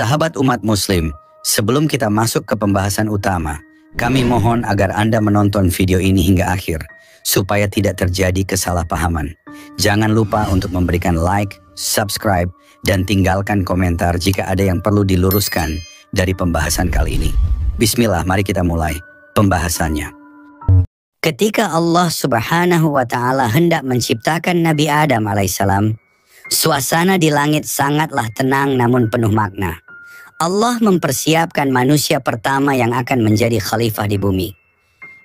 Sahabat umat muslim, sebelum kita masuk ke pembahasan utama, kami mohon agar Anda menonton video ini hingga akhir, supaya tidak terjadi kesalahpahaman. Jangan lupa untuk memberikan like, subscribe, dan tinggalkan komentar jika ada yang perlu diluruskan dari pembahasan kali ini. Bismillah, mari kita mulai pembahasannya. Ketika Allah Subhanahu wa Ta'ala hendak menciptakan Nabi Adam alaihissalam, suasana di langit sangatlah tenang namun penuh makna. Allah mempersiapkan manusia pertama yang akan menjadi khalifah di bumi.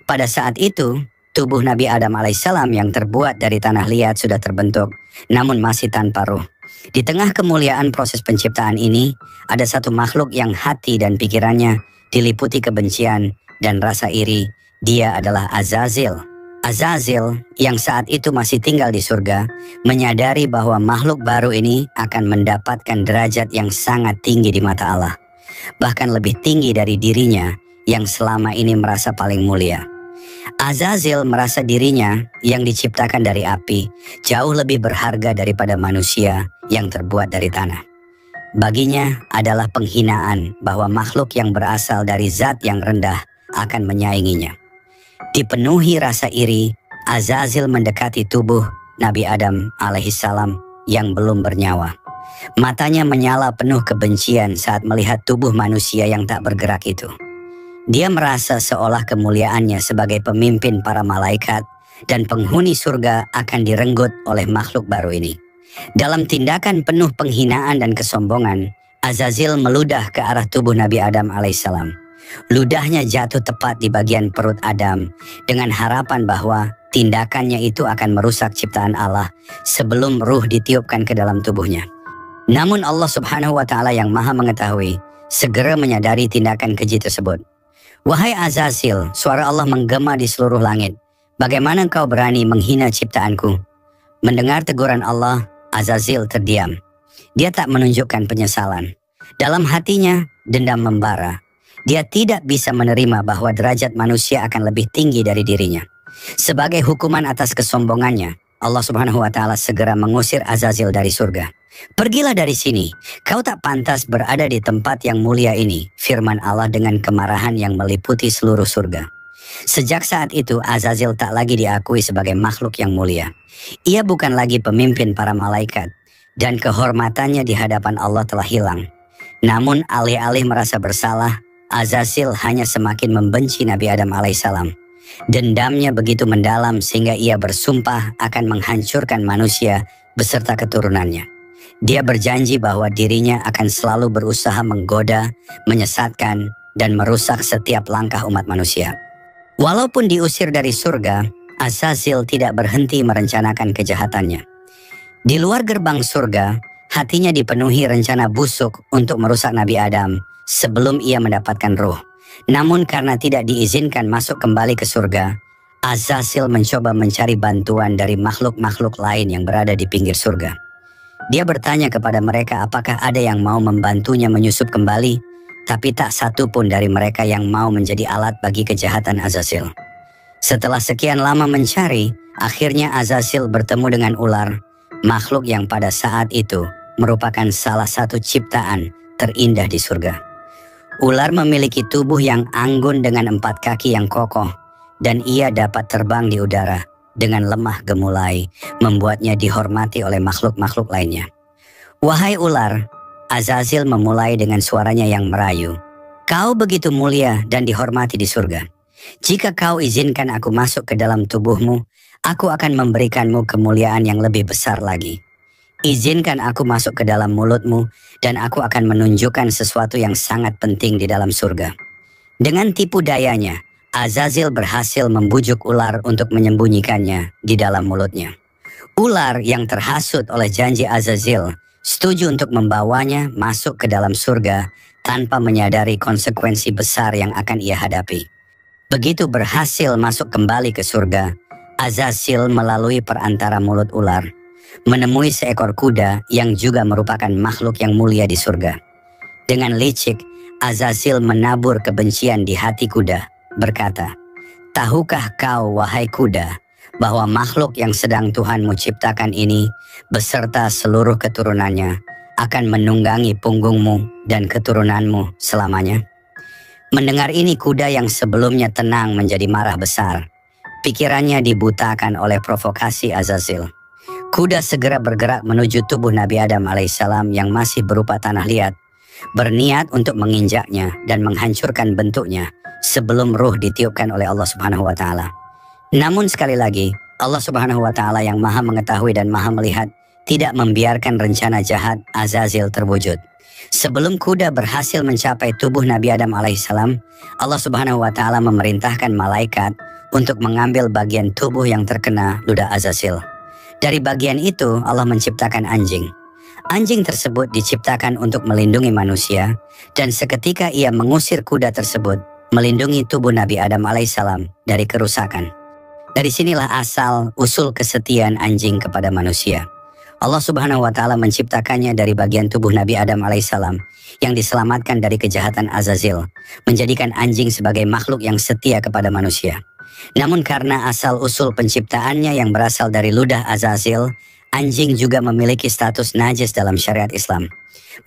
Pada saat itu, tubuh Nabi Adam alaihissalam yang terbuat dari tanah liat sudah terbentuk, namun masih tanpa ruh. Di tengah kemuliaan proses penciptaan ini, ada satu makhluk yang hati dan pikirannya diliputi kebencian dan rasa iri. Dia adalah Azazil. Azazil yang saat itu masih tinggal di surga, menyadari bahwa makhluk baru ini akan mendapatkan derajat yang sangat tinggi di mata Allah. Bahkan lebih tinggi dari dirinya yang selama ini merasa paling mulia. Azazil merasa dirinya yang diciptakan dari api jauh lebih berharga daripada manusia yang terbuat dari tanah. Baginya adalah penghinaan bahwa makhluk yang berasal dari zat yang rendah akan menyainginya. Dipenuhi rasa iri, Azazil mendekati tubuh Nabi Adam alaihissalam yang belum bernyawa. Matanya menyala penuh kebencian saat melihat tubuh manusia yang tak bergerak itu. Dia merasa seolah kemuliaannya sebagai pemimpin para malaikat dan penghuni surga akan direnggut oleh makhluk baru ini. Dalam tindakan penuh penghinaan dan kesombongan, Azazil meludah ke arah tubuh Nabi Adam alaihissalam. Ludahnya jatuh tepat di bagian perut Adam dengan harapan bahwa tindakannya itu akan merusak ciptaan Allah sebelum ruh ditiupkan ke dalam tubuhnya. Namun Allah Subhanahu wa Ta'ala yang maha mengetahui segera menyadari tindakan keji tersebut. "Wahai Azazil," suara Allah menggema di seluruh langit, "bagaimana engkau berani menghina ciptaanku?" Mendengar teguran Allah, Azazil terdiam. Dia tak menunjukkan penyesalan. Dalam hatinya, dendam membara. Dia tidak bisa menerima bahwa derajat manusia akan lebih tinggi dari dirinya. Sebagai hukuman atas kesombongannya, Allah Subhanahu wa Ta'ala segera mengusir Azazil dari surga. "Pergilah dari sini, kau tak pantas berada di tempat yang mulia ini," firman Allah dengan kemarahan yang meliputi seluruh surga. Sejak saat itu, Azazil tak lagi diakui sebagai makhluk yang mulia. Ia bukan lagi pemimpin para malaikat, dan kehormatannya di hadapan Allah telah hilang. Namun alih-alih merasa bersalah, Azazil hanya semakin membenci Nabi Adam alaihissalam. Dendamnya begitu mendalam sehingga ia bersumpah akan menghancurkan manusia beserta keturunannya. Dia berjanji bahwa dirinya akan selalu berusaha menggoda, menyesatkan, dan merusak setiap langkah umat manusia. Walaupun diusir dari surga, Azazil tidak berhenti merencanakan kejahatannya. Di luar gerbang surga, hatinya dipenuhi rencana busuk untuk merusak Nabi Adam sebelum ia mendapatkan ruh. Namun karena tidak diizinkan masuk kembali ke surga, Azazil mencoba mencari bantuan dari makhluk-makhluk lain yang berada di pinggir surga. Dia bertanya kepada mereka apakah ada yang mau membantunya menyusup kembali, tapi tak satu pun dari mereka yang mau menjadi alat bagi kejahatan Azazil. Setelah sekian lama mencari, akhirnya Azazil bertemu dengan ular, makhluk yang pada saat itu merupakan salah satu ciptaan terindah di surga. Ular memiliki tubuh yang anggun dengan 4 kaki yang kokoh, dan ia dapat terbang di udara dengan lemah gemulai, membuatnya dihormati oleh makhluk-makhluk lainnya. "Wahai ular," Azazil memulai dengan suaranya yang merayu, "kau begitu mulia dan dihormati di surga. Jika kau izinkan aku masuk ke dalam tubuhmu, aku akan memberikanmu kemuliaan yang lebih besar lagi. Izinkan aku masuk ke dalam mulutmu dan aku akan menunjukkan sesuatu yang sangat penting di dalam surga." Dengan tipu dayanya, Azazil berhasil membujuk ular untuk menyembunyikannya di dalam mulutnya. Ular yang terhasut oleh janji Azazil setuju untuk membawanya masuk ke dalam surga tanpa menyadari konsekuensi besar yang akan ia hadapi. Begitu berhasil masuk kembali ke surga, Azazil melalui perantara mulut ular menemui seekor kuda yang juga merupakan makhluk yang mulia di surga. Dengan licik, Azazil menabur kebencian di hati kuda, berkata, "Tahukah kau, wahai kuda, bahwa makhluk yang sedang Tuhanmu ciptakan ini, beserta seluruh keturunannya, akan menunggangi punggungmu dan keturunanmu selamanya. Mendengar ini, kuda yang sebelumnya tenang menjadi marah besar. Pikirannya dibutakan oleh provokasi Azazil. Kuda segera bergerak menuju tubuh Nabi Adam alaihissalam yang masih berupa tanah liat, berniat untuk menginjaknya dan menghancurkan bentuknya sebelum ruh ditiupkan oleh Allah Subhanahu wa Ta'ala. Namun sekali lagi, Allah Subhanahu wa Ta'ala yang Maha Mengetahui dan Maha Melihat tidak membiarkan rencana jahat Azazil terwujud. Sebelum kuda berhasil mencapai tubuh Nabi Adam alaihissalam, Allah Subhanahu wa Ta'ala memerintahkan malaikat untuk mengambil bagian tubuh yang terkena ludah Azazil. Dari bagian itu Allah menciptakan anjing. Anjing tersebut diciptakan untuk melindungi manusia, dan seketika ia mengusir kuda tersebut, melindungi tubuh Nabi Adam alaihissalam dari kerusakan. Dari sinilah asal usul kesetiaan anjing kepada manusia. Allah Subhanahu wa Ta'ala menciptakannya dari bagian tubuh Nabi Adam alaihissalam yang diselamatkan dari kejahatan Azazil, menjadikan anjing sebagai makhluk yang setia kepada manusia. Namun karena asal usul penciptaannya yang berasal dari ludah Azazil, anjing juga memiliki status najis dalam syariat Islam.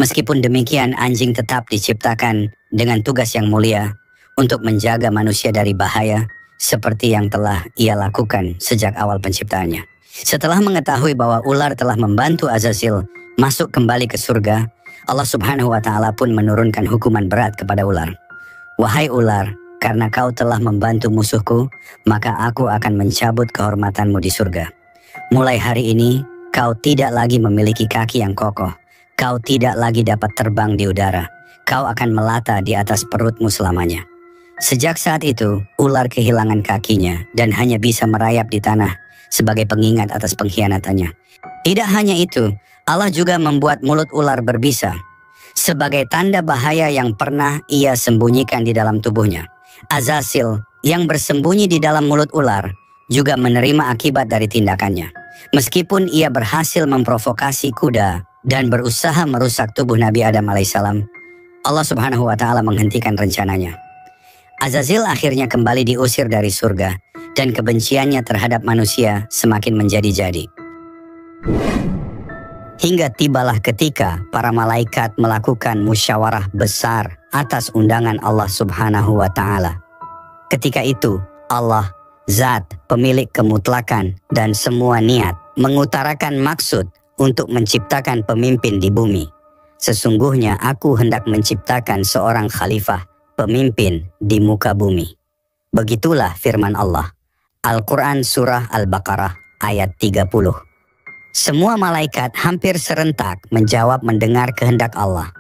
Meskipun demikian, anjing tetap diciptakan dengan tugas yang mulia untuk menjaga manusia dari bahaya seperti yang telah ia lakukan sejak awal penciptaannya. Setelah mengetahui bahwa ular telah membantu Azazil masuk kembali ke surga, Allah Subhanahu wa Ta'ala pun menurunkan hukuman berat kepada ular. Wahai ular, karena kau telah membantu musuhku, maka aku akan mencabut kehormatanmu di surga. Mulai hari ini, kau tidak lagi memiliki kaki yang kokoh. Kau tidak lagi dapat terbang di udara. Kau akan melata di atas perutmu selamanya. Sejak saat itu, ular kehilangan kakinya dan hanya bisa merayap di tanah sebagai pengingat atas pengkhianatannya. Tidak hanya itu, Allah juga membuat mulut ular berbisa sebagai tanda bahaya yang pernah ia sembunyikan di dalam tubuhnya. Azazil yang bersembunyi di dalam mulut ular juga menerima akibat dari tindakannya. Meskipun ia berhasil memprovokasi kuda dan berusaha merusak tubuh Nabi Adam alaihissalam, Allah Subhanahu wa Ta'ala menghentikan rencananya. Azazil akhirnya kembali diusir dari surga dan kebenciannya terhadap manusia semakin menjadi-jadi. Hingga tibalah ketika para malaikat melakukan musyawarah besar atas undangan Allah Subhanahu wa Ta'ala. Ketika itu, Allah, Zat, pemilik kemutlakan dan semua niat, mengutarakan maksud untuk menciptakan pemimpin di bumi. Sesungguhnya aku hendak menciptakan seorang khalifah, pemimpin di muka bumi. Begitulah firman Allah. Al-Quran Surah Al-Baqarah ayat 30. Semua malaikat hampir serentak menjawab mendengar kehendak Allah.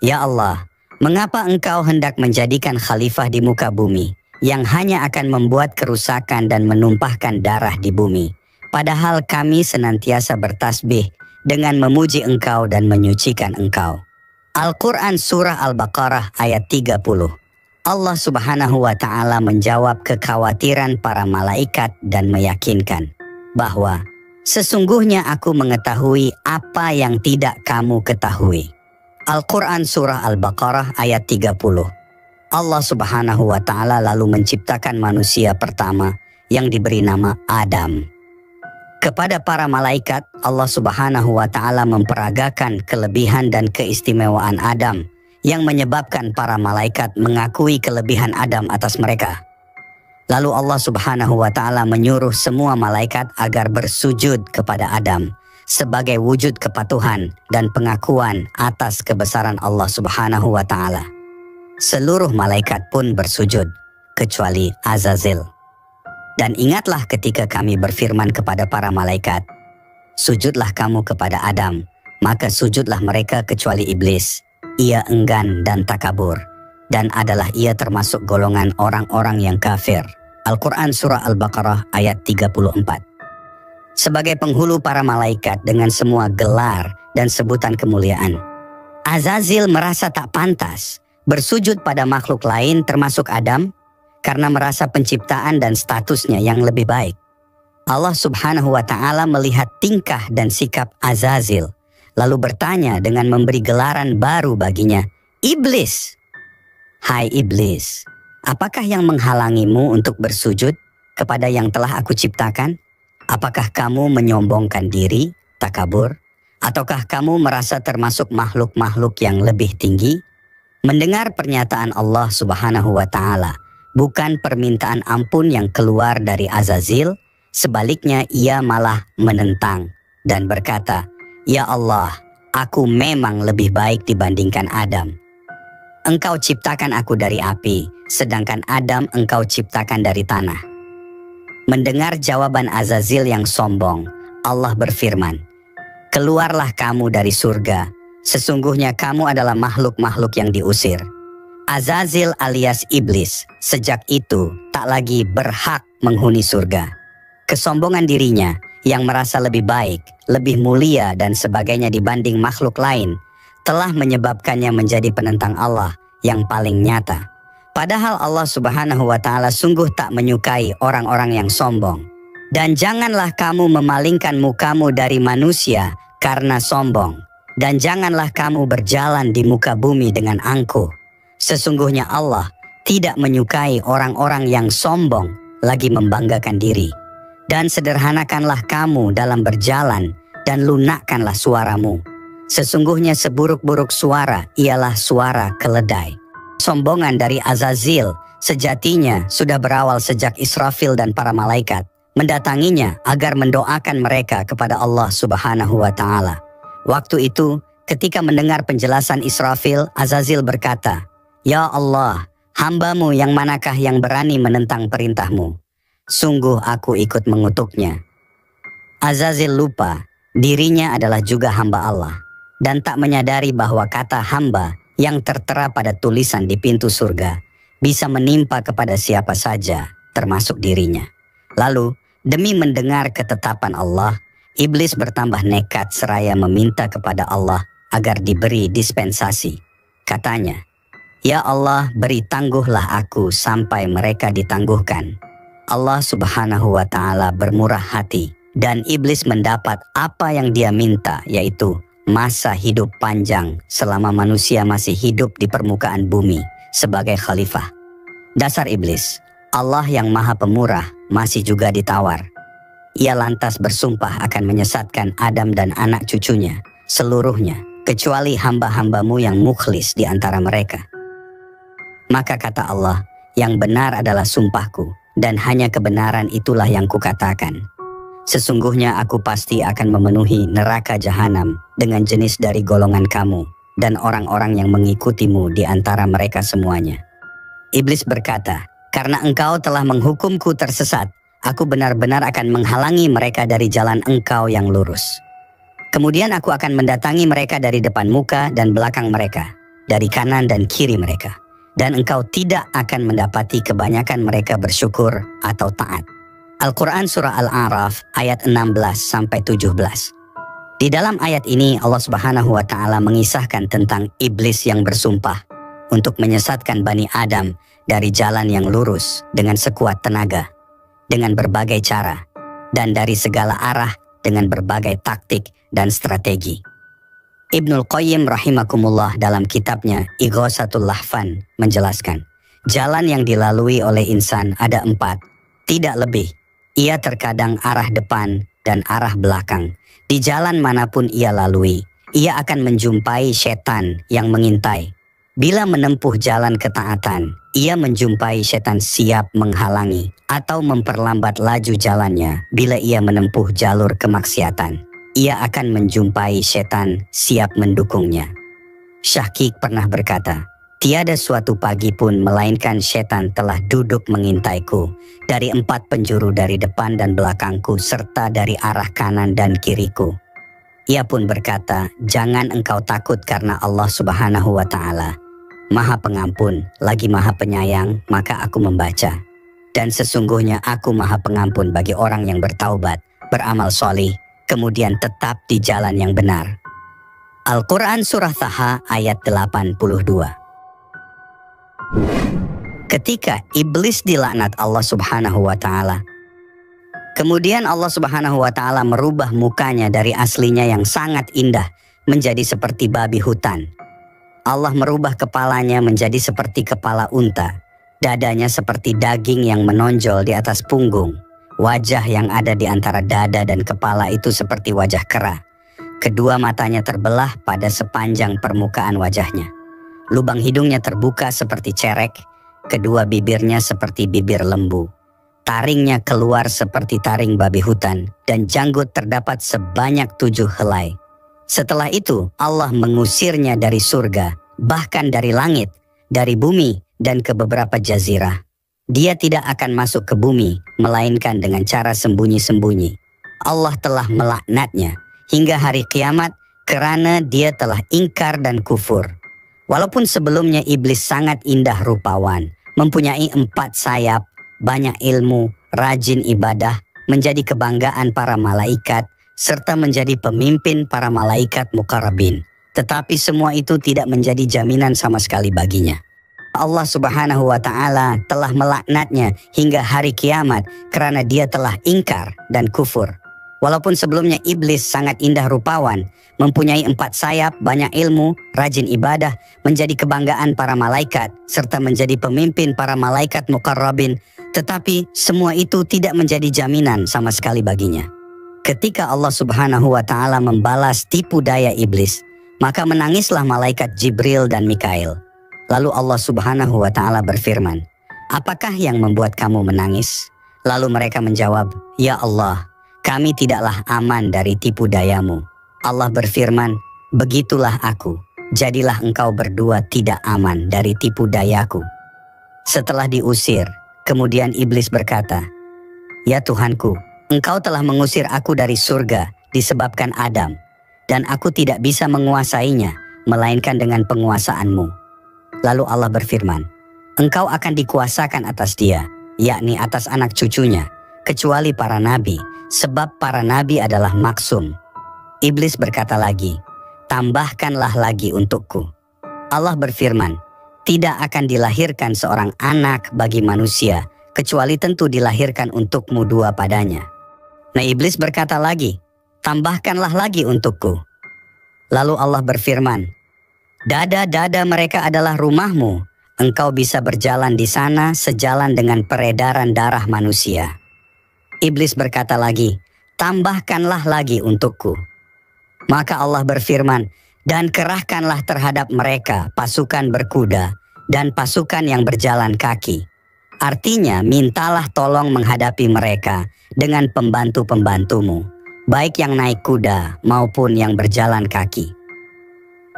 Ya Allah, mengapa engkau hendak menjadikan khalifah di muka bumi yang hanya akan membuat kerusakan dan menumpahkan darah di bumi? Padahal kami senantiasa bertasbih dengan memuji engkau dan menyucikan engkau. Al-Quran Surah Al-Baqarah ayat 30. Allah Subhanahu wa Ta'ala menjawab kekhawatiran para malaikat dan meyakinkan bahwa sesungguhnya aku mengetahui apa yang tidak kamu ketahui. Al-Quran Surah Al-Baqarah ayat 30. Allah Subhanahu wa Ta'ala lalu menciptakan manusia pertama yang diberi nama Adam. Kepada para malaikat, Allah Subhanahu wa Ta'ala memperagakan kelebihan dan keistimewaan Adam yang menyebabkan para malaikat mengakui kelebihan Adam atas mereka. Lalu Allah Subhanahu wa Ta'ala menyuruh semua malaikat agar bersujud kepada Adam sebagai wujud kepatuhan dan pengakuan atas kebesaran Allah Subhanahu wa Ta'ala. Seluruh malaikat pun bersujud kecuali Azazil. Dan ingatlah ketika kami berfirman kepada para malaikat, sujudlah kamu kepada Adam, maka sujudlah mereka kecuali iblis. Ia enggan dan takabur, dan adalah ia termasuk golongan orang-orang yang kafir. Al-Quran Surah Al-Baqarah ayat 34. Sebagai penghulu para malaikat dengan semua gelar dan sebutan kemuliaan, Azazil merasa tak pantas bersujud pada makhluk lain termasuk Adam karena merasa penciptaan dan statusnya yang lebih baik. Allah Subhanahu wa Ta'ala melihat tingkah dan sikap Azazil, lalu bertanya dengan memberi gelaran baru baginya, Iblis. Hai Iblis, apakah yang menghalangimu untuk bersujud kepada yang telah aku ciptakan? Apakah kamu menyombongkan diri, takabur? Ataukah kamu merasa termasuk makhluk-makhluk yang lebih tinggi? Mendengar pernyataan Allah Subhanahu wa Ta'ala bukan permintaan ampun yang keluar dari Azazil, sebaliknya ia malah menentang dan berkata, "Ya Allah, aku memang lebih baik dibandingkan Adam. Engkau ciptakan aku dari api, sedangkan Adam engkau ciptakan dari tanah." Mendengar jawaban Azazil yang sombong, Allah berfirman, "Keluarlah kamu dari surga, sesungguhnya kamu adalah makhluk-makhluk yang diusir." Azazil alias iblis sejak itu tak lagi berhak menghuni surga. Kesombongan dirinya yang merasa lebih baik, lebih mulia dan sebagainya dibanding makhluk lain telah menyebabkannya menjadi penentang Allah yang paling nyata. Padahal Allah Subhanahu wa Ta'ala sungguh tak menyukai orang-orang yang sombong. Dan janganlah kamu memalingkan mukamu dari manusia karena sombong. Dan janganlah kamu berjalan di muka bumi dengan angkuh. Sesungguhnya Allah tidak menyukai orang-orang yang sombong lagi membanggakan diri. Dan sederhanakanlah kamu dalam berjalan dan lunakkanlah suaramu. Sesungguhnya seburuk-buruk suara ialah suara keledai. Sombongan dari Azazil sejatinya sudah berawal sejak Israfil dan para malaikat mendatanginya agar mendoakan mereka kepada Allah Subhanahu wa Ta'ala. Waktu itu, ketika mendengar penjelasan Israfil, Azazil berkata, "Ya Allah, hamba-Mu yang manakah yang berani menentang perintah-Mu? Sungguh aku ikut mengutuknya." Azazil lupa dirinya adalah juga hamba Allah dan tak menyadari bahwa kata hamba yang tertera pada tulisan di pintu surga bisa menimpa kepada siapa saja, termasuk dirinya. Lalu, demi mendengar ketetapan Allah, iblis bertambah nekat seraya meminta kepada Allah agar diberi dispensasi. Katanya, "Ya Allah, beri tangguhlah aku sampai mereka ditangguhkan." Allah Subhanahu wa Ta'ala bermurah hati dan iblis mendapat apa yang dia minta, yaitu masa hidup panjang selama manusia masih hidup di permukaan bumi sebagai khalifah. Dasar iblis, Allah yang maha pemurah masih juga ditawar. Ia lantas bersumpah akan menyesatkan Adam dan anak cucunya, seluruhnya, kecuali hamba-hambamu yang mukhlis di antara mereka. Maka kata Allah, yang benar adalah sumpahku, dan hanya kebenaran itulah yang kukatakan. Sesungguhnya aku pasti akan memenuhi neraka jahanam dengan jenis dari golongan kamu dan orang-orang yang mengikutimu di antara mereka semuanya. Iblis berkata, "Karena engkau telah menghukumku tersesat, aku benar-benar akan menghalangi mereka dari jalan engkau yang lurus. Kemudian aku akan mendatangi mereka dari depan muka dan belakang mereka, dari kanan dan kiri mereka. Dan engkau tidak akan mendapati kebanyakan mereka bersyukur atau taat." Al-Quran Surah Al-A'raf ayat 16-17. Di dalam ayat ini Allah Subhanahu wa Ta'ala mengisahkan tentang iblis yang bersumpah untuk menyesatkan Bani Adam dari jalan yang lurus dengan sekuat tenaga, dengan berbagai cara, dan dari segala arah dengan berbagai taktik dan strategi. Ibnul Qayyim rahimakumullah dalam kitabnya Ighosatul Lahfan menjelaskan, jalan yang dilalui oleh insan ada 4, tidak lebih. Ia terkadang arah depan dan arah belakang. Di jalan manapun ia lalui, ia akan menjumpai setan yang mengintai. Bila menempuh jalan ketaatan, ia menjumpai setan siap menghalangi atau memperlambat laju jalannya. Bila ia menempuh jalur kemaksiatan, ia akan menjumpai setan siap mendukungnya. Syahqiq pernah berkata, "Tiada suatu pagi pun melainkan setan telah duduk mengintaiku dari 4 penjuru dari depan dan belakangku serta dari arah kanan dan kiriku." Ia pun berkata, "Jangan engkau takut karena Allah Subhanahu wa Ta'ala Maha Pengampun lagi Maha Penyayang, maka aku membaca. Dan sesungguhnya aku Maha Pengampun bagi orang yang bertaubat, beramal solih, kemudian tetap di jalan yang benar." Al-Quran Surah Taha ayat 82. Ketika iblis dilaknat Allah Subhanahu wa Ta'ala, kemudian Allah Subhanahu wa Ta'ala merubah mukanya dari aslinya yang sangat indah menjadi seperti babi hutan. Allah merubah kepalanya menjadi seperti kepala unta, dadanya seperti daging yang menonjol di atas punggung, wajah yang ada di antara dada dan kepala itu seperti wajah kera, Kedua matanya terbelah pada sepanjang permukaan wajahnya. Lubang hidungnya terbuka seperti cerek, kedua bibirnya seperti bibir lembu. Taringnya keluar seperti taring babi hutan, dan janggut terdapat sebanyak 7 helai. Setelah itu, Allah mengusirnya dari surga, bahkan dari langit, dari bumi, dan ke beberapa jazirah. Dia tidak akan masuk ke bumi, melainkan dengan cara sembunyi-sembunyi. Allah telah melaknatnya hingga hari kiamat karena dia telah ingkar dan kufur. Walaupun sebelumnya iblis sangat indah rupawan, mempunyai 4 sayap, banyak ilmu, rajin ibadah, menjadi kebanggaan para malaikat, serta menjadi pemimpin para malaikat muqarrabin. Tetapi semua itu tidak menjadi jaminan sama sekali baginya. Allah Subhanahu wa Ta'ala telah melaknatnya hingga hari kiamat karena dia telah ingkar dan kufur. Walaupun sebelumnya iblis sangat indah rupawan, mempunyai 4 sayap, banyak ilmu, rajin ibadah, menjadi kebanggaan para malaikat, serta menjadi pemimpin para malaikat muqarrabin, tetapi semua itu tidak menjadi jaminan sama sekali baginya. Ketika Allah Subhanahu wa Ta'ala membalas tipu daya iblis, maka menangislah malaikat Jibril dan Mikail. Lalu Allah Subhanahu wa Ta'ala berfirman, "Apakah yang membuat kamu menangis?" Lalu mereka menjawab, "Ya Allah, kami tidaklah aman dari tipu dayamu." Allah berfirman, "Begitulah aku, jadilah engkau berdua tidak aman dari tipu dayaku." Setelah diusir, kemudian iblis berkata, "Ya Tuhanku, engkau telah mengusir aku dari surga disebabkan Adam, dan aku tidak bisa menguasainya, melainkan dengan penguasaanmu." Lalu Allah berfirman, "Engkau akan dikuasakan atas dia, yakni atas anak cucunya, kecuali para nabi, sebab para nabi adalah maksum." Iblis berkata lagi, "Tambahkanlah lagi untukku." Allah berfirman, "Tidak akan dilahirkan seorang anak bagi manusia, kecuali tentu dilahirkan untukmu 2 padanya." Nah, iblis berkata lagi, "Tambahkanlah lagi untukku." Lalu Allah berfirman, "Dada-dada mereka adalah rumahmu. Engkau bisa berjalan di sana sejalan dengan peredaran darah manusia." Iblis berkata lagi, "Tambahkanlah lagi untukku." Maka Allah berfirman, "Dan kerahkanlah terhadap mereka pasukan berkuda dan pasukan yang berjalan kaki." Artinya, mintalah tolong menghadapi mereka dengan pembantu-pembantumu, baik yang naik kuda maupun yang berjalan kaki.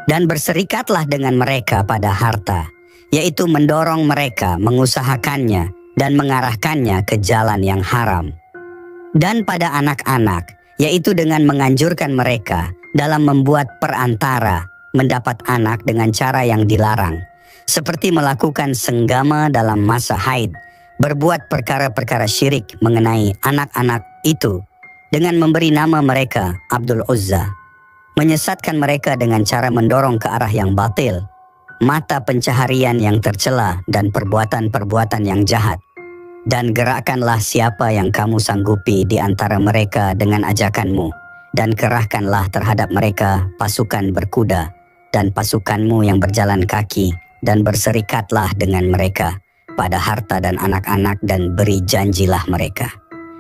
Dan berserikatlah dengan mereka pada harta, yaitu mendorong mereka mengusahakannya dan mengarahkannya ke jalan yang haram. Dan pada anak-anak, yaitu dengan menganjurkan mereka dalam membuat perantara mendapat anak dengan cara yang dilarang, seperti melakukan senggama dalam masa haid, berbuat perkara-perkara syirik mengenai anak-anak itu, dengan memberi nama mereka Abdul Uzza, menyesatkan mereka dengan cara mendorong ke arah yang batil, mata pencaharian yang tercela dan perbuatan-perbuatan yang jahat. Dan gerakkanlah siapa yang kamu sanggupi di antara mereka dengan ajakanmu, dan kerahkanlah terhadap mereka pasukan berkuda dan pasukanmu yang berjalan kaki, dan berserikatlah dengan mereka pada harta dan anak-anak, dan beri janjilah mereka.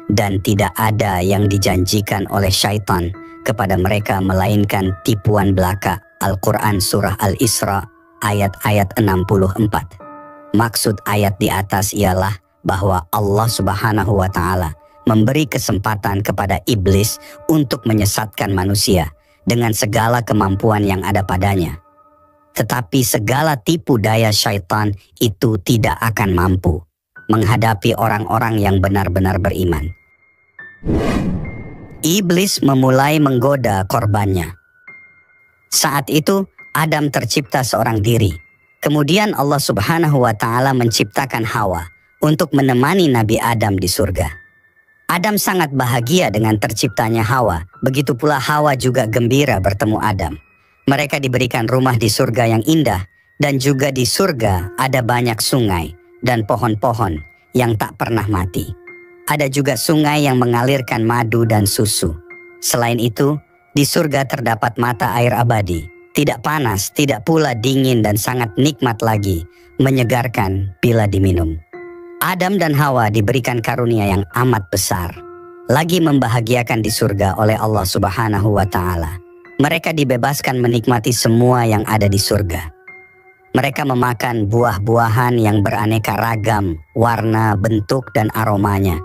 Dan tidak ada yang dijanjikan oleh syaitan kepada mereka melainkan tipuan belaka. Al-Quran Surah Al-Isra ayat-ayat 64. Maksud ayat di atas ialah bahwa Allah Subhanahu wa Ta'ala memberi kesempatan kepada iblis untuk menyesatkan manusia dengan segala kemampuan yang ada padanya. Tetapi segala tipu daya syaitan itu tidak akan mampu menghadapi orang-orang yang benar-benar beriman. Iblis memulai menggoda korbannya. Saat itu Adam tercipta seorang diri. Kemudian Allah Subhanahu wa Ta'ala menciptakan Hawa untuk menemani Nabi Adam di surga. Adam sangat bahagia dengan terciptanya Hawa. Begitu pula Hawa juga gembira bertemu Adam. Mereka diberikan rumah di surga yang indah, dan juga di surga ada banyak sungai dan pohon-pohon yang tak pernah mati. Ada juga sungai yang mengalirkan madu dan susu. Selain itu, di surga terdapat mata air abadi, tidak panas, tidak pula dingin, dan sangat nikmat lagi, menyegarkan bila diminum. Adam dan Hawa diberikan karunia yang amat besar, lagi membahagiakan di surga oleh Allah Subhanahu wa Ta'ala. Mereka dibebaskan menikmati semua yang ada di surga. Mereka memakan buah-buahan yang beraneka ragam, warna, bentuk, dan aromanya.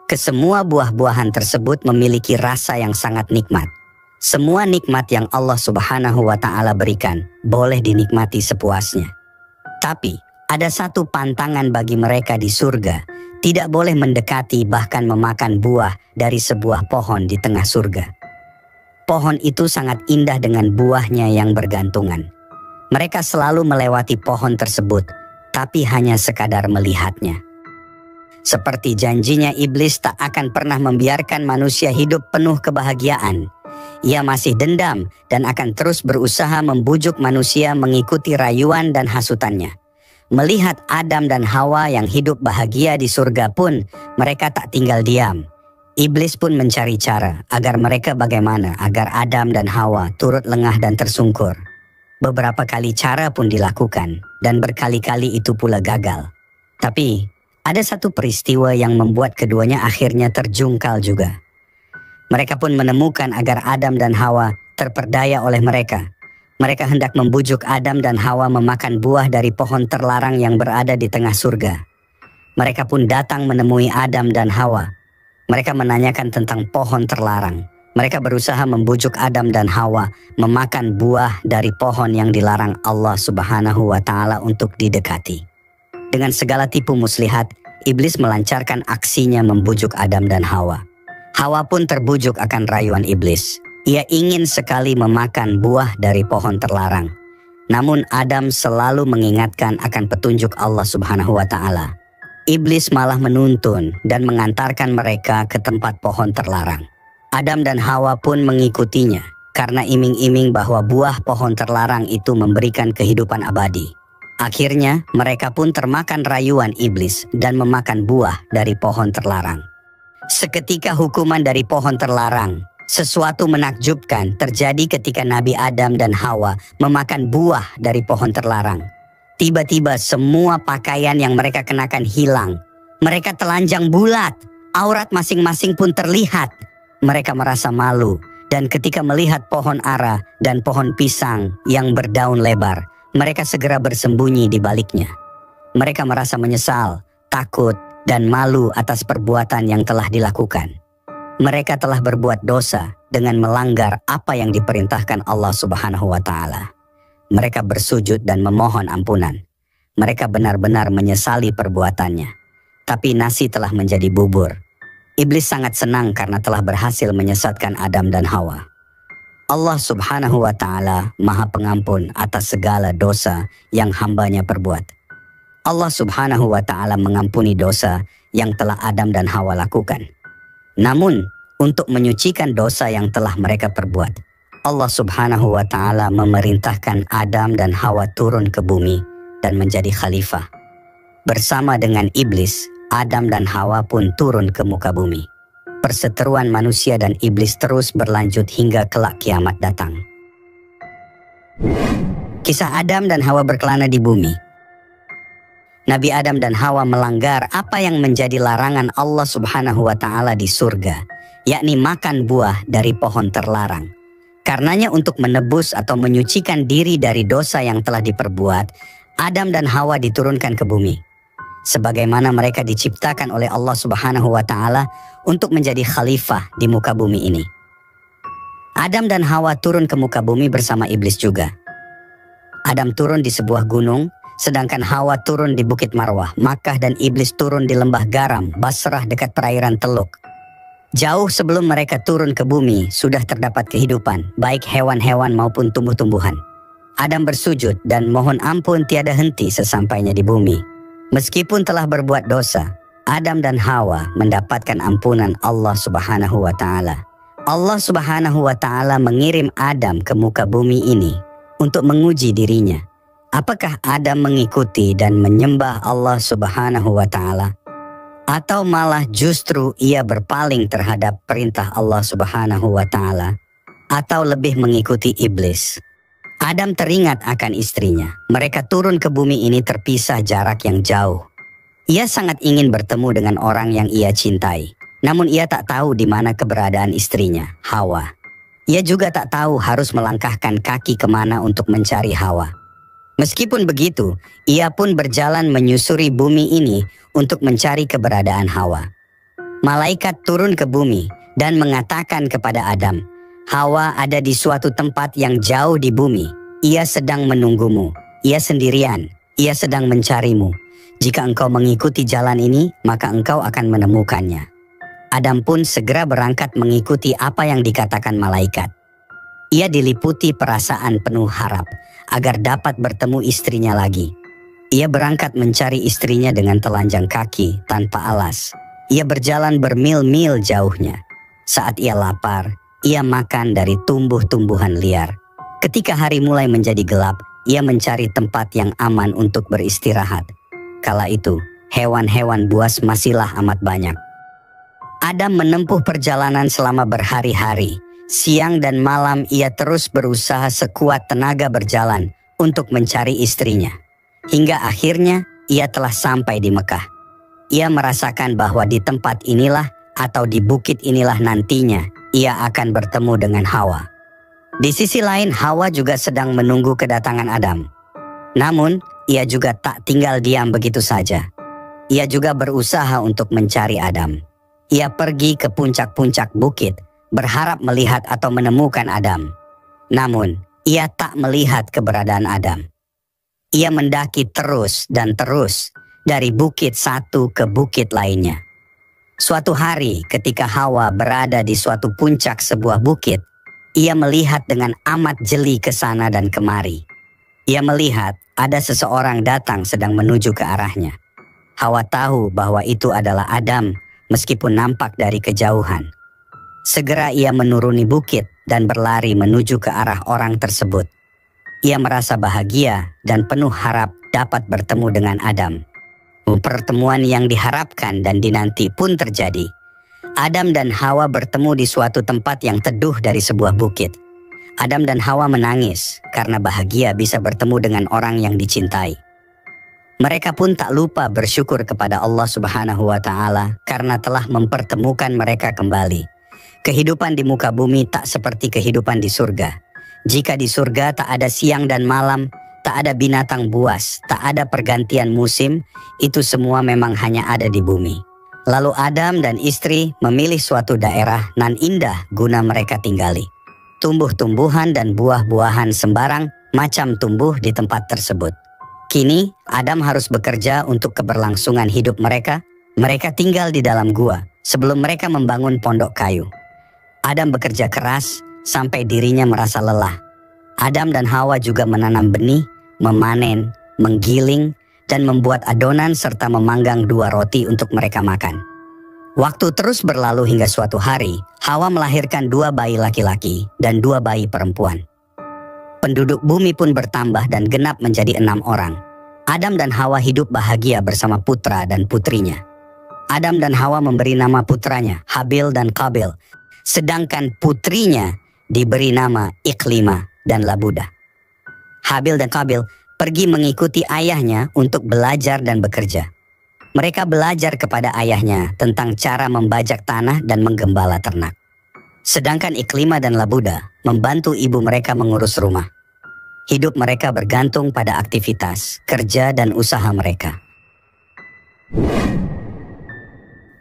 Kesemua buah-buahan tersebut memiliki rasa yang sangat nikmat. Semua nikmat yang Allah Subhanahu wa Ta'ala berikan boleh dinikmati sepuasnya. Tapi ada satu pantangan bagi mereka di surga, tidak boleh mendekati bahkan memakan buah dari sebuah pohon di tengah surga. Pohon itu sangat indah dengan buahnya yang bergantungan. Mereka selalu melewati pohon tersebut, tapi hanya sekadar melihatnya. Seperti janjinya, iblis tak akan pernah membiarkan manusia hidup penuh kebahagiaan. Ia masih dendam dan akan terus berusaha membujuk manusia mengikuti rayuan dan hasutannya. Melihat Adam dan Hawa yang hidup bahagia di surga pun, mereka tak tinggal diam. Iblis pun mencari cara agar mereka bagaimana agar Adam dan Hawa turut lengah dan tersungkur. Beberapa kali cara pun dilakukan dan berkali-kali itu pula gagal. Tapi ada satu peristiwa yang membuat keduanya akhirnya terjungkal juga. Mereka pun menemukan agar Adam dan Hawa terperdaya oleh mereka. Mereka hendak membujuk Adam dan Hawa memakan buah dari pohon terlarang yang berada di tengah surga. Mereka pun datang menemui Adam dan Hawa. Mereka menanyakan tentang pohon terlarang. Mereka berusaha membujuk Adam dan Hawa memakan buah dari pohon yang dilarang Allah Subhanahu wa Ta'ala untuk didekati. Dengan segala tipu muslihat, iblis melancarkan aksinya membujuk Adam dan Hawa. Hawa pun terbujuk akan rayuan iblis. Ia ingin sekali memakan buah dari pohon terlarang. Namun Adam selalu mengingatkan akan petunjuk Allah Subhanahu wa Ta'ala. Iblis malah menuntun dan mengantarkan mereka ke tempat pohon terlarang. Adam dan Hawa pun mengikutinya karena iming-iming bahwa buah pohon terlarang itu memberikan kehidupan abadi. Akhirnya mereka pun termakan rayuan iblis dan memakan buah dari pohon terlarang. Seketika hukuman dari pohon terlarang, sesuatu menakjubkan terjadi ketika Nabi Adam dan Hawa memakan buah dari pohon terlarang. Tiba-tiba semua pakaian yang mereka kenakan hilang. Mereka telanjang bulat, aurat masing-masing pun terlihat. Mereka merasa malu dan ketika melihat pohon ara dan pohon pisang yang berdaun lebar, mereka segera bersembunyi di baliknya. Mereka merasa menyesal, takut, dan malu atas perbuatan yang telah dilakukan. Mereka telah berbuat dosa dengan melanggar apa yang diperintahkan Allah Subhanahu wa Ta'ala. Mereka bersujud dan memohon ampunan. Mereka benar-benar menyesali perbuatannya. Tapi nasi telah menjadi bubur. Iblis sangat senang karena telah berhasil menyesatkan Adam dan Hawa. Allah Subhanahu wa Ta'ala Maha Pengampun atas segala dosa yang hambanya perbuat. Allah Subhanahu wa Ta'ala mengampuni dosa yang telah Adam dan Hawa lakukan. Namun, untuk menyucikan dosa yang telah mereka perbuat, Allah Subhanahu wa Ta'ala memerintahkan Adam dan Hawa turun ke bumi dan menjadi khalifah. Bersama dengan iblis, Adam dan Hawa pun turun ke muka bumi. Perseteruan manusia dan iblis terus berlanjut hingga kelak kiamat datang. Kisah Adam dan Hawa berkelana di bumi. Nabi Adam dan Hawa melanggar apa yang menjadi larangan Allah Subhanahu wa Ta'ala di surga, yakni makan buah dari pohon terlarang. Karenanya untuk menebus atau menyucikan diri dari dosa yang telah diperbuat, Adam dan Hawa diturunkan ke bumi. Sebagaimana mereka diciptakan oleh Allah Subhanahu wa Ta'ala untuk menjadi khalifah di muka bumi ini. Adam dan Hawa turun ke muka bumi bersama iblis juga. Adam turun di sebuah gunung, sedangkan Hawa turun di Bukit Marwah, Makkah, dan iblis turun di lembah garam, Basrah dekat perairan Teluk. Jauh sebelum mereka turun ke bumi, sudah terdapat kehidupan, baik hewan-hewan maupun tumbuh-tumbuhan. Adam bersujud dan mohon ampun tiada henti sesampainya di bumi. Meskipun telah berbuat dosa, Adam dan Hawa mendapatkan ampunan Allah Subhanahu wa Ta'ala. Allah Subhanahu wa Ta'ala mengirim Adam ke muka bumi ini untuk menguji dirinya. Apakah Adam mengikuti dan menyembah Allah Subhanahu wa Ta'ala? Atau malah justru ia berpaling terhadap perintah Allah Subhanahu wa Ta'ala? Atau lebih mengikuti iblis? Adam teringat akan istrinya. Mereka turun ke bumi ini terpisah jarak yang jauh. Ia sangat ingin bertemu dengan orang yang ia cintai. Namun ia tak tahu di mana keberadaan istrinya, Hawa. Ia juga tak tahu harus melangkahkan kaki kemana untuk mencari Hawa. Meskipun begitu, ia pun berjalan menyusuri bumi ini untuk mencari keberadaan Hawa. Malaikat turun ke bumi dan mengatakan kepada Adam, Hawa ada di suatu tempat yang jauh di bumi. Ia sedang menunggumu. Ia sendirian. Ia sedang mencarimu. Jika engkau mengikuti jalan ini, maka engkau akan menemukannya. Adam pun segera berangkat mengikuti apa yang dikatakan malaikat. Ia diliputi perasaan penuh harap agar dapat bertemu istrinya lagi. Ia berangkat mencari istrinya dengan telanjang kaki tanpa alas. Ia berjalan bermil-mil jauhnya. Saat ia lapar, ia makan dari tumbuh-tumbuhan liar. Ketika hari mulai menjadi gelap, ia mencari tempat yang aman untuk beristirahat. Kala itu, hewan-hewan buas masihlah amat banyak. Adam menempuh perjalanan selama berhari-hari. Siang dan malam ia terus berusaha sekuat tenaga berjalan untuk mencari istrinya. Hingga akhirnya ia telah sampai di Mekah. Ia merasakan bahwa di tempat inilah atau di bukit inilah nantinya ia akan bertemu dengan Hawa. Di sisi lain, Hawa juga sedang menunggu kedatangan Adam. Namun, ia juga tak tinggal diam begitu saja. Ia juga berusaha untuk mencari Adam. Ia pergi ke puncak-puncak bukit, berharap melihat atau menemukan Adam. Namun, ia tak melihat keberadaan Adam. Ia mendaki terus dan terus, dari bukit satu ke bukit lainnya. Suatu hari, ketika Hawa berada di suatu puncak sebuah bukit, ia melihat dengan amat jeli ke sana dan kemari. Ia melihat ada seseorang datang sedang menuju ke arahnya. Hawa tahu bahwa itu adalah Adam, meskipun nampak dari kejauhan. Segera ia menuruni bukit dan berlari menuju ke arah orang tersebut. Ia merasa bahagia dan penuh harap dapat bertemu dengan Adam. Pertemuan yang diharapkan dan dinanti pun terjadi. Adam dan Hawa bertemu di suatu tempat yang teduh dari sebuah bukit. Adam dan Hawa menangis karena bahagia bisa bertemu dengan orang yang dicintai. Mereka pun tak lupa bersyukur kepada Allah Subhanahu wa Ta'ala karena telah mempertemukan mereka kembali. Kehidupan di muka bumi tak seperti kehidupan di surga. Jika di surga tak ada siang dan malam, tak ada binatang buas, tak ada pergantian musim, itu semua memang hanya ada di bumi. Lalu Adam dan istri memilih suatu daerah nan indah guna mereka tinggali. Tumbuh-tumbuhan dan buah-buahan sembarang macam tumbuh di tempat tersebut. Kini, Adam harus bekerja untuk keberlangsungan hidup mereka. Mereka tinggal di dalam gua sebelum mereka membangun pondok kayu. Adam bekerja keras sampai dirinya merasa lelah. Adam dan Hawa juga menanam benih, memanen, menggiling, dan membuat adonan serta memanggang 2 roti untuk mereka makan. Waktu terus berlalu hingga suatu hari, Hawa melahirkan 2 bayi laki-laki dan 2 bayi perempuan. Penduduk bumi pun bertambah dan genap menjadi 6 orang. Adam dan Hawa hidup bahagia bersama putra dan putrinya. Adam dan Hawa memberi nama putranya Habil dan Qabil, sedangkan putrinya diberi nama Iklima dan Labuda. Habil dan Qabil pergi mengikuti ayahnya untuk belajar dan bekerja. Mereka belajar kepada ayahnya tentang cara membajak tanah dan menggembala ternak. Sedangkan Iklima dan Labuda membantu ibu mereka mengurus rumah. Hidup mereka bergantung pada aktivitas, kerja, dan usaha mereka.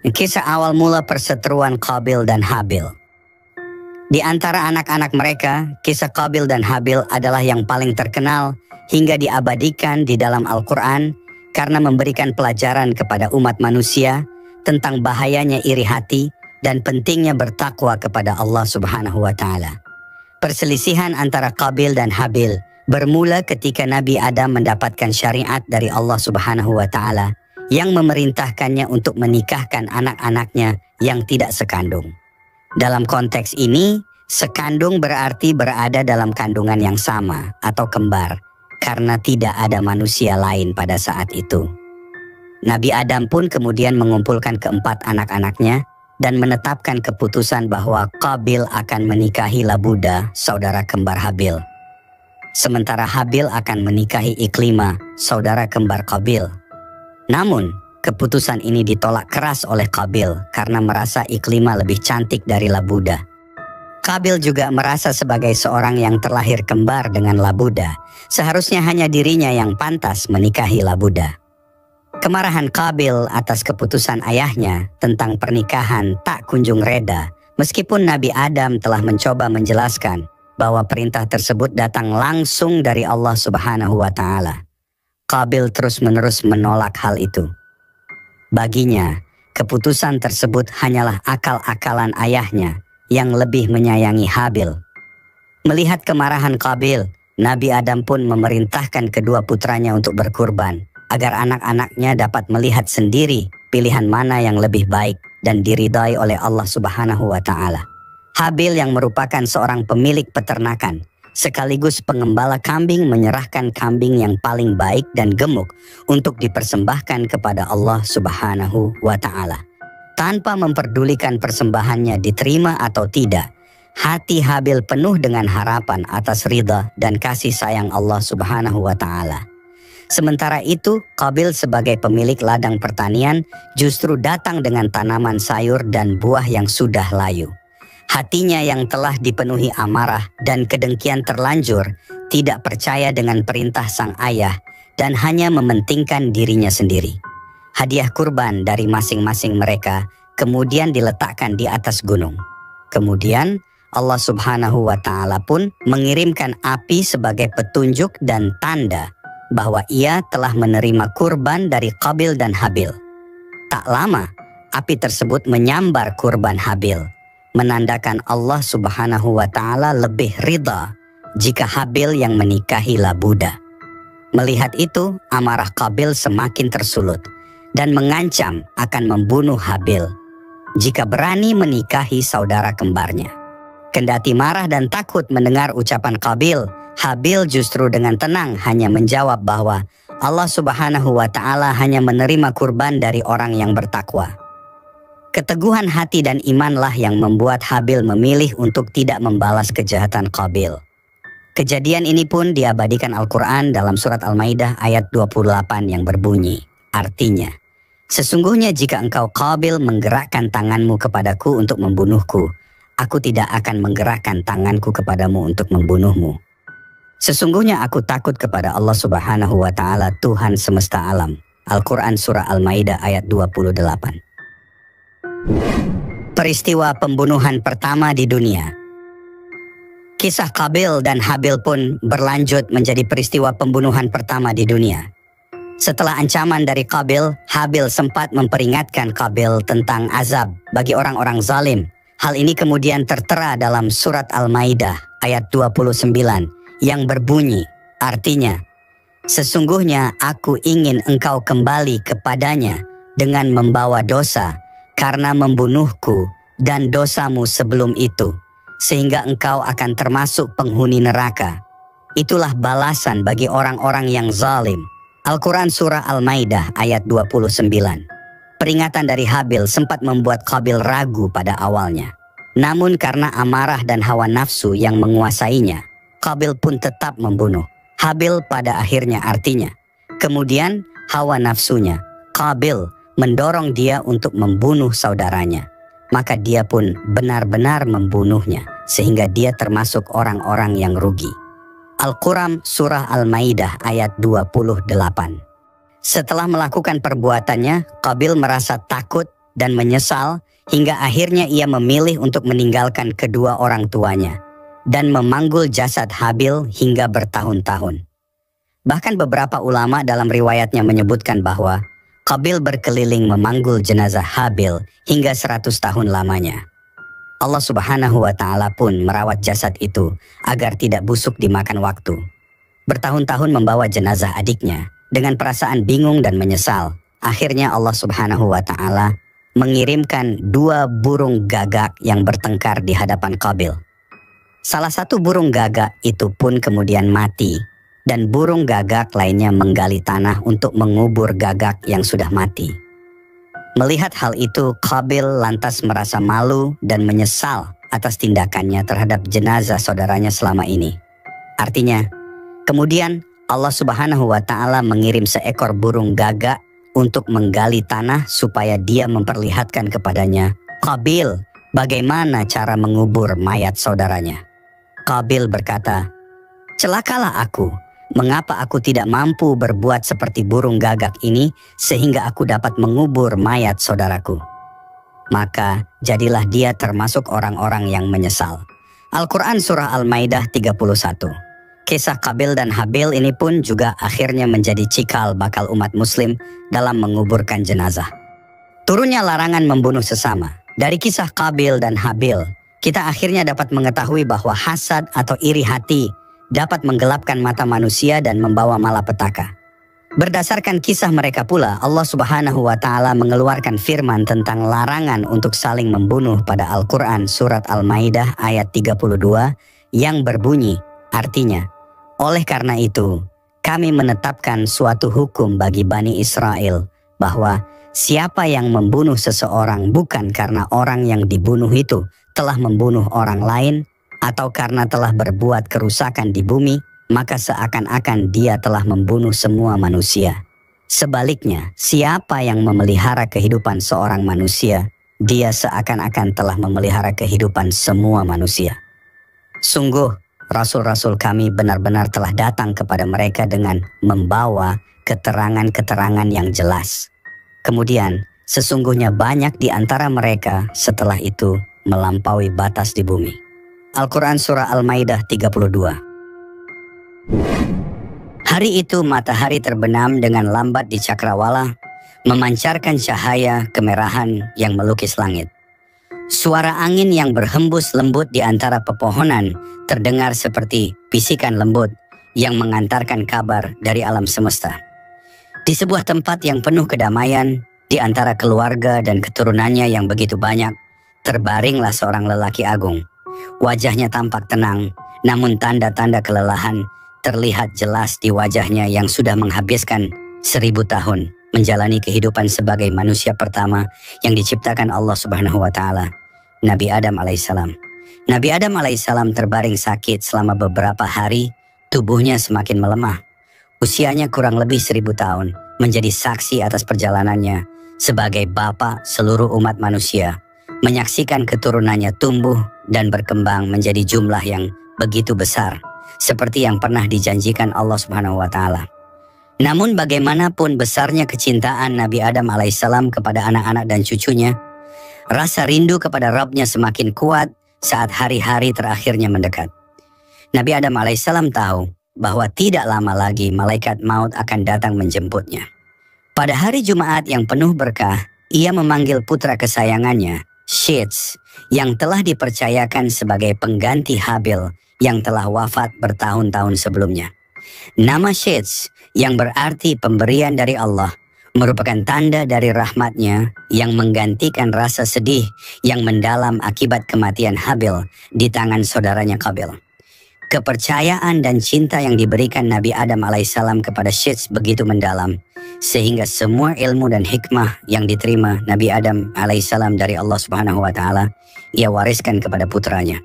Kisah awal mula perseteruan Qabil dan Habil. Di antara anak-anak mereka, kisah Qabil dan Habil adalah yang paling terkenal hingga diabadikan di dalam Al-Quran karena memberikan pelajaran kepada umat manusia tentang bahayanya iri hati dan pentingnya bertakwa kepada Allah Subhanahu wa Ta'ala. Perselisihan antara Qabil dan Habil bermula ketika Nabi Adam mendapatkan syariat dari Allah Subhanahu wa Ta'ala yang memerintahkannya untuk menikahkan anak-anaknya yang tidak sekandung. Dalam konteks ini, sekandung berarti berada dalam kandungan yang sama atau kembar karena tidak ada manusia lain pada saat itu. Nabi Adam pun kemudian mengumpulkan keempat anak-anaknya dan menetapkan keputusan bahwa Qabil akan menikahi Labuda, saudara kembar Habil. Sementara Habil akan menikahi Iklima, saudara kembar Qabil. Namun, keputusan ini ditolak keras oleh Qabil karena merasa Iklima lebih cantik dari Labuda. Qabil juga merasa sebagai seorang yang terlahir kembar dengan Labuda. Seharusnya hanya dirinya yang pantas menikahi Labuda. Kemarahan Qabil atas keputusan ayahnya tentang pernikahan tak kunjung reda, meskipun Nabi Adam telah mencoba menjelaskan bahwa perintah tersebut datang langsung dari Allah Subhanahu wa Ta'ala. Qabil terus-menerus menolak hal itu. Baginya, keputusan tersebut hanyalah akal-akalan ayahnya yang lebih menyayangi Habil. Melihat kemarahan Qabil, Nabi Adam pun memerintahkan kedua putranya untuk berkurban, agar anak-anaknya dapat melihat sendiri pilihan mana yang lebih baik dan diridai oleh Allah Subhanahu wa Ta'ala. Habil yang merupakan seorang pemilik peternakan, sekaligus pengembala kambing, menyerahkan kambing yang paling baik dan gemuk untuk dipersembahkan kepada Allah Subhanahu wa Ta'ala. Tanpa memperdulikan persembahannya diterima atau tidak, hati Habil penuh dengan harapan atas ridha dan kasih sayang Allah Subhanahu wa Ta'ala. Sementara itu, Qabil sebagai pemilik ladang pertanian justru datang dengan tanaman sayur dan buah yang sudah layu. Hatinya yang telah dipenuhi amarah dan kedengkian terlanjur tidak percaya dengan perintah sang ayah dan hanya mementingkan dirinya sendiri. Hadiah kurban dari masing-masing mereka kemudian diletakkan di atas gunung. Kemudian Allah Subhanahu wa Ta'ala pun mengirimkan api sebagai petunjuk dan tanda bahwa ia telah menerima kurban dari Qabil dan Habil. Tak lama, api tersebut menyambar kurban Habil, menandakan Allah Subhanahu wa Ta'ala lebih ridha jika Habil yang menikahi Labuda. Melihat itu, amarah Qabil semakin tersulut dan mengancam akan membunuh Habil jika berani menikahi saudara kembarnya. Kendati marah dan takut mendengar ucapan Qabil, Habil justru dengan tenang hanya menjawab bahwa Allah Subhanahu wa Ta'ala hanya menerima kurban dari orang yang bertakwa. Keteguhan hati dan imanlah yang membuat Habil memilih untuk tidak membalas kejahatan Qabil. Kejadian ini pun diabadikan Al-Quran dalam surat Al-Maidah ayat 28 yang berbunyi, artinya, sesungguhnya jika engkau Qabil menggerakkan tanganmu kepadaku untuk membunuhku, aku tidak akan menggerakkan tanganku kepadamu untuk membunuhmu. Sesungguhnya aku takut kepada Allah Subhanahu wa Ta'ala, Tuhan semesta alam. Al-Quran surah Al-Maidah ayat 28. Peristiwa pembunuhan pertama di dunia. Kisah Qabil dan Habil pun berlanjut menjadi peristiwa pembunuhan pertama di dunia. Setelah ancaman dari Qabil, Habil sempat memperingatkan Qabil tentang azab bagi orang-orang zalim. Hal ini kemudian tertera dalam surat Al-Maidah ayat 29 yang berbunyi, artinya, sesungguhnya aku ingin engkau kembali kepadanya dengan membawa dosa karena membunuhku dan dosamu sebelum itu, sehingga engkau akan termasuk penghuni neraka. Itulah balasan bagi orang-orang yang zalim. Al-Quran surah Al-Maidah ayat 29. Peringatan dari Habil sempat membuat Qabil ragu pada awalnya. Namun karena amarah dan hawa nafsu yang menguasainya, Qabil pun tetap membunuh Habil pada akhirnya, artinya. Kemudian hawa nafsunya, Qabil, mendorong dia untuk membunuh saudaranya. Maka dia pun benar-benar membunuhnya, sehingga dia termasuk orang-orang yang rugi. Al-Quran surah Al-Maidah ayat 28. Setelah melakukan perbuatannya, Qabil merasa takut dan menyesal hingga akhirnya ia memilih untuk meninggalkan kedua orang tuanya dan memanggul jasad Habil hingga bertahun-tahun. Bahkan beberapa ulama dalam riwayatnya menyebutkan bahwa Qabil berkeliling memanggul jenazah Habil hingga 100 tahun lamanya. Allah Subhanahu wa Ta'ala pun merawat jasad itu agar tidak busuk dimakan waktu. Bertahun-tahun membawa jenazah adiknya dengan perasaan bingung dan menyesal. Akhirnya Allah Subhanahu wa Ta'ala mengirimkan 2 burung gagak yang bertengkar di hadapan Qabil. Salah satu burung gagak itu pun kemudian mati, dan burung gagak lainnya menggali tanah untuk mengubur gagak yang sudah mati. Melihat hal itu, Qabil lantas merasa malu dan menyesal atas tindakannya terhadap jenazah saudaranya selama ini. Artinya, kemudian Allah Subhanahu wa Ta'ala mengirim seekor burung gagak untuk menggali tanah supaya dia memperlihatkan kepadanya, Qabil, bagaimana cara mengubur mayat saudaranya. Qabil berkata, "Celakalah aku, mengapa aku tidak mampu berbuat seperti burung gagak ini sehingga aku dapat mengubur mayat saudaraku?" Maka jadilah dia termasuk orang-orang yang menyesal. Al-Quran Surah Al-Maidah 31. Kisah Qabil dan Habil ini pun juga akhirnya menjadi cikal bakal umat muslim dalam menguburkan jenazah. Turunnya larangan membunuh sesama. Dari kisah Qabil dan Habil, kita akhirnya dapat mengetahui bahwa hasad atau iri hati dapat menggelapkan mata manusia dan membawa malapetaka. Berdasarkan kisah mereka pula, Allah Subhanahu wa Ta'ala mengeluarkan firman tentang larangan untuk saling membunuh pada Al-Quran Surat Al-Maidah ayat 32 yang berbunyi, artinya, "Oleh karena itu, kami menetapkan suatu hukum bagi Bani Israel bahwa siapa yang membunuh seseorang bukan karena orang yang dibunuh itu telah membunuh orang lain atau karena telah berbuat kerusakan di bumi, maka seakan-akan dia telah membunuh semua manusia. Sebaliknya, siapa yang memelihara kehidupan seorang manusia, dia seakan-akan telah memelihara kehidupan semua manusia. Sungguh, Rasul-Rasul kami benar-benar telah datang kepada mereka dengan membawa keterangan-keterangan yang jelas. Kemudian, sesungguhnya banyak di antara mereka setelah itu melampaui batas di bumi." Al-Quran Surah Al-Maidah 32. Hari itu matahari terbenam dengan lambat di cakrawala, memancarkan cahaya kemerahan yang melukis langit. Suara angin yang berhembus lembut di antara pepohonan terdengar seperti bisikan lembut yang mengantarkan kabar dari alam semesta. Di sebuah tempat yang penuh kedamaian, di antara keluarga dan keturunannya yang begitu banyak, terbaringlah seorang lelaki agung. Wajahnya tampak tenang, namun tanda-tanda kelelahan terlihat jelas di wajahnya yang sudah menghabiskan 1000 tahun menjalani kehidupan sebagai manusia pertama yang diciptakan Allah Subhanahu wa Ta'ala, Nabi Adam alaihissalam. Nabi Adam alaihissalam terbaring sakit selama beberapa hari, tubuhnya semakin melemah. Usianya kurang lebih 1000 tahun, menjadi saksi atas perjalanannya sebagai bapa seluruh umat manusia, menyaksikan keturunannya tumbuh dan berkembang menjadi jumlah yang begitu besar, seperti yang pernah dijanjikan Allah Subhanahu wa Ta'ala. Namun bagaimanapun besarnya kecintaan Nabi Adam alaihissalam kepada anak-anak dan cucunya, rasa rindu kepada Rabb-nya semakin kuat saat hari-hari terakhirnya mendekat. Nabi Adam alaihissalam tahu bahwa tidak lama lagi malaikat maut akan datang menjemputnya. Pada hari Jumat yang penuh berkah, ia memanggil putra kesayangannya, Shits, yang telah dipercayakan sebagai pengganti Habil yang telah wafat bertahun-tahun sebelumnya. Nama Shits, yang berarti pemberian dari Allah, merupakan tanda dari rahmatnya yang menggantikan rasa sedih yang mendalam akibat kematian Habil di tangan saudaranya Qabil. Kepercayaan dan cinta yang diberikan Nabi Adam alaihissalam kepada Shits begitu mendalam, sehingga semua ilmu dan hikmah yang diterima Nabi Adam alaihissalam dari Allah Subhanahu wa Ta'ala, ia wariskan kepada putranya.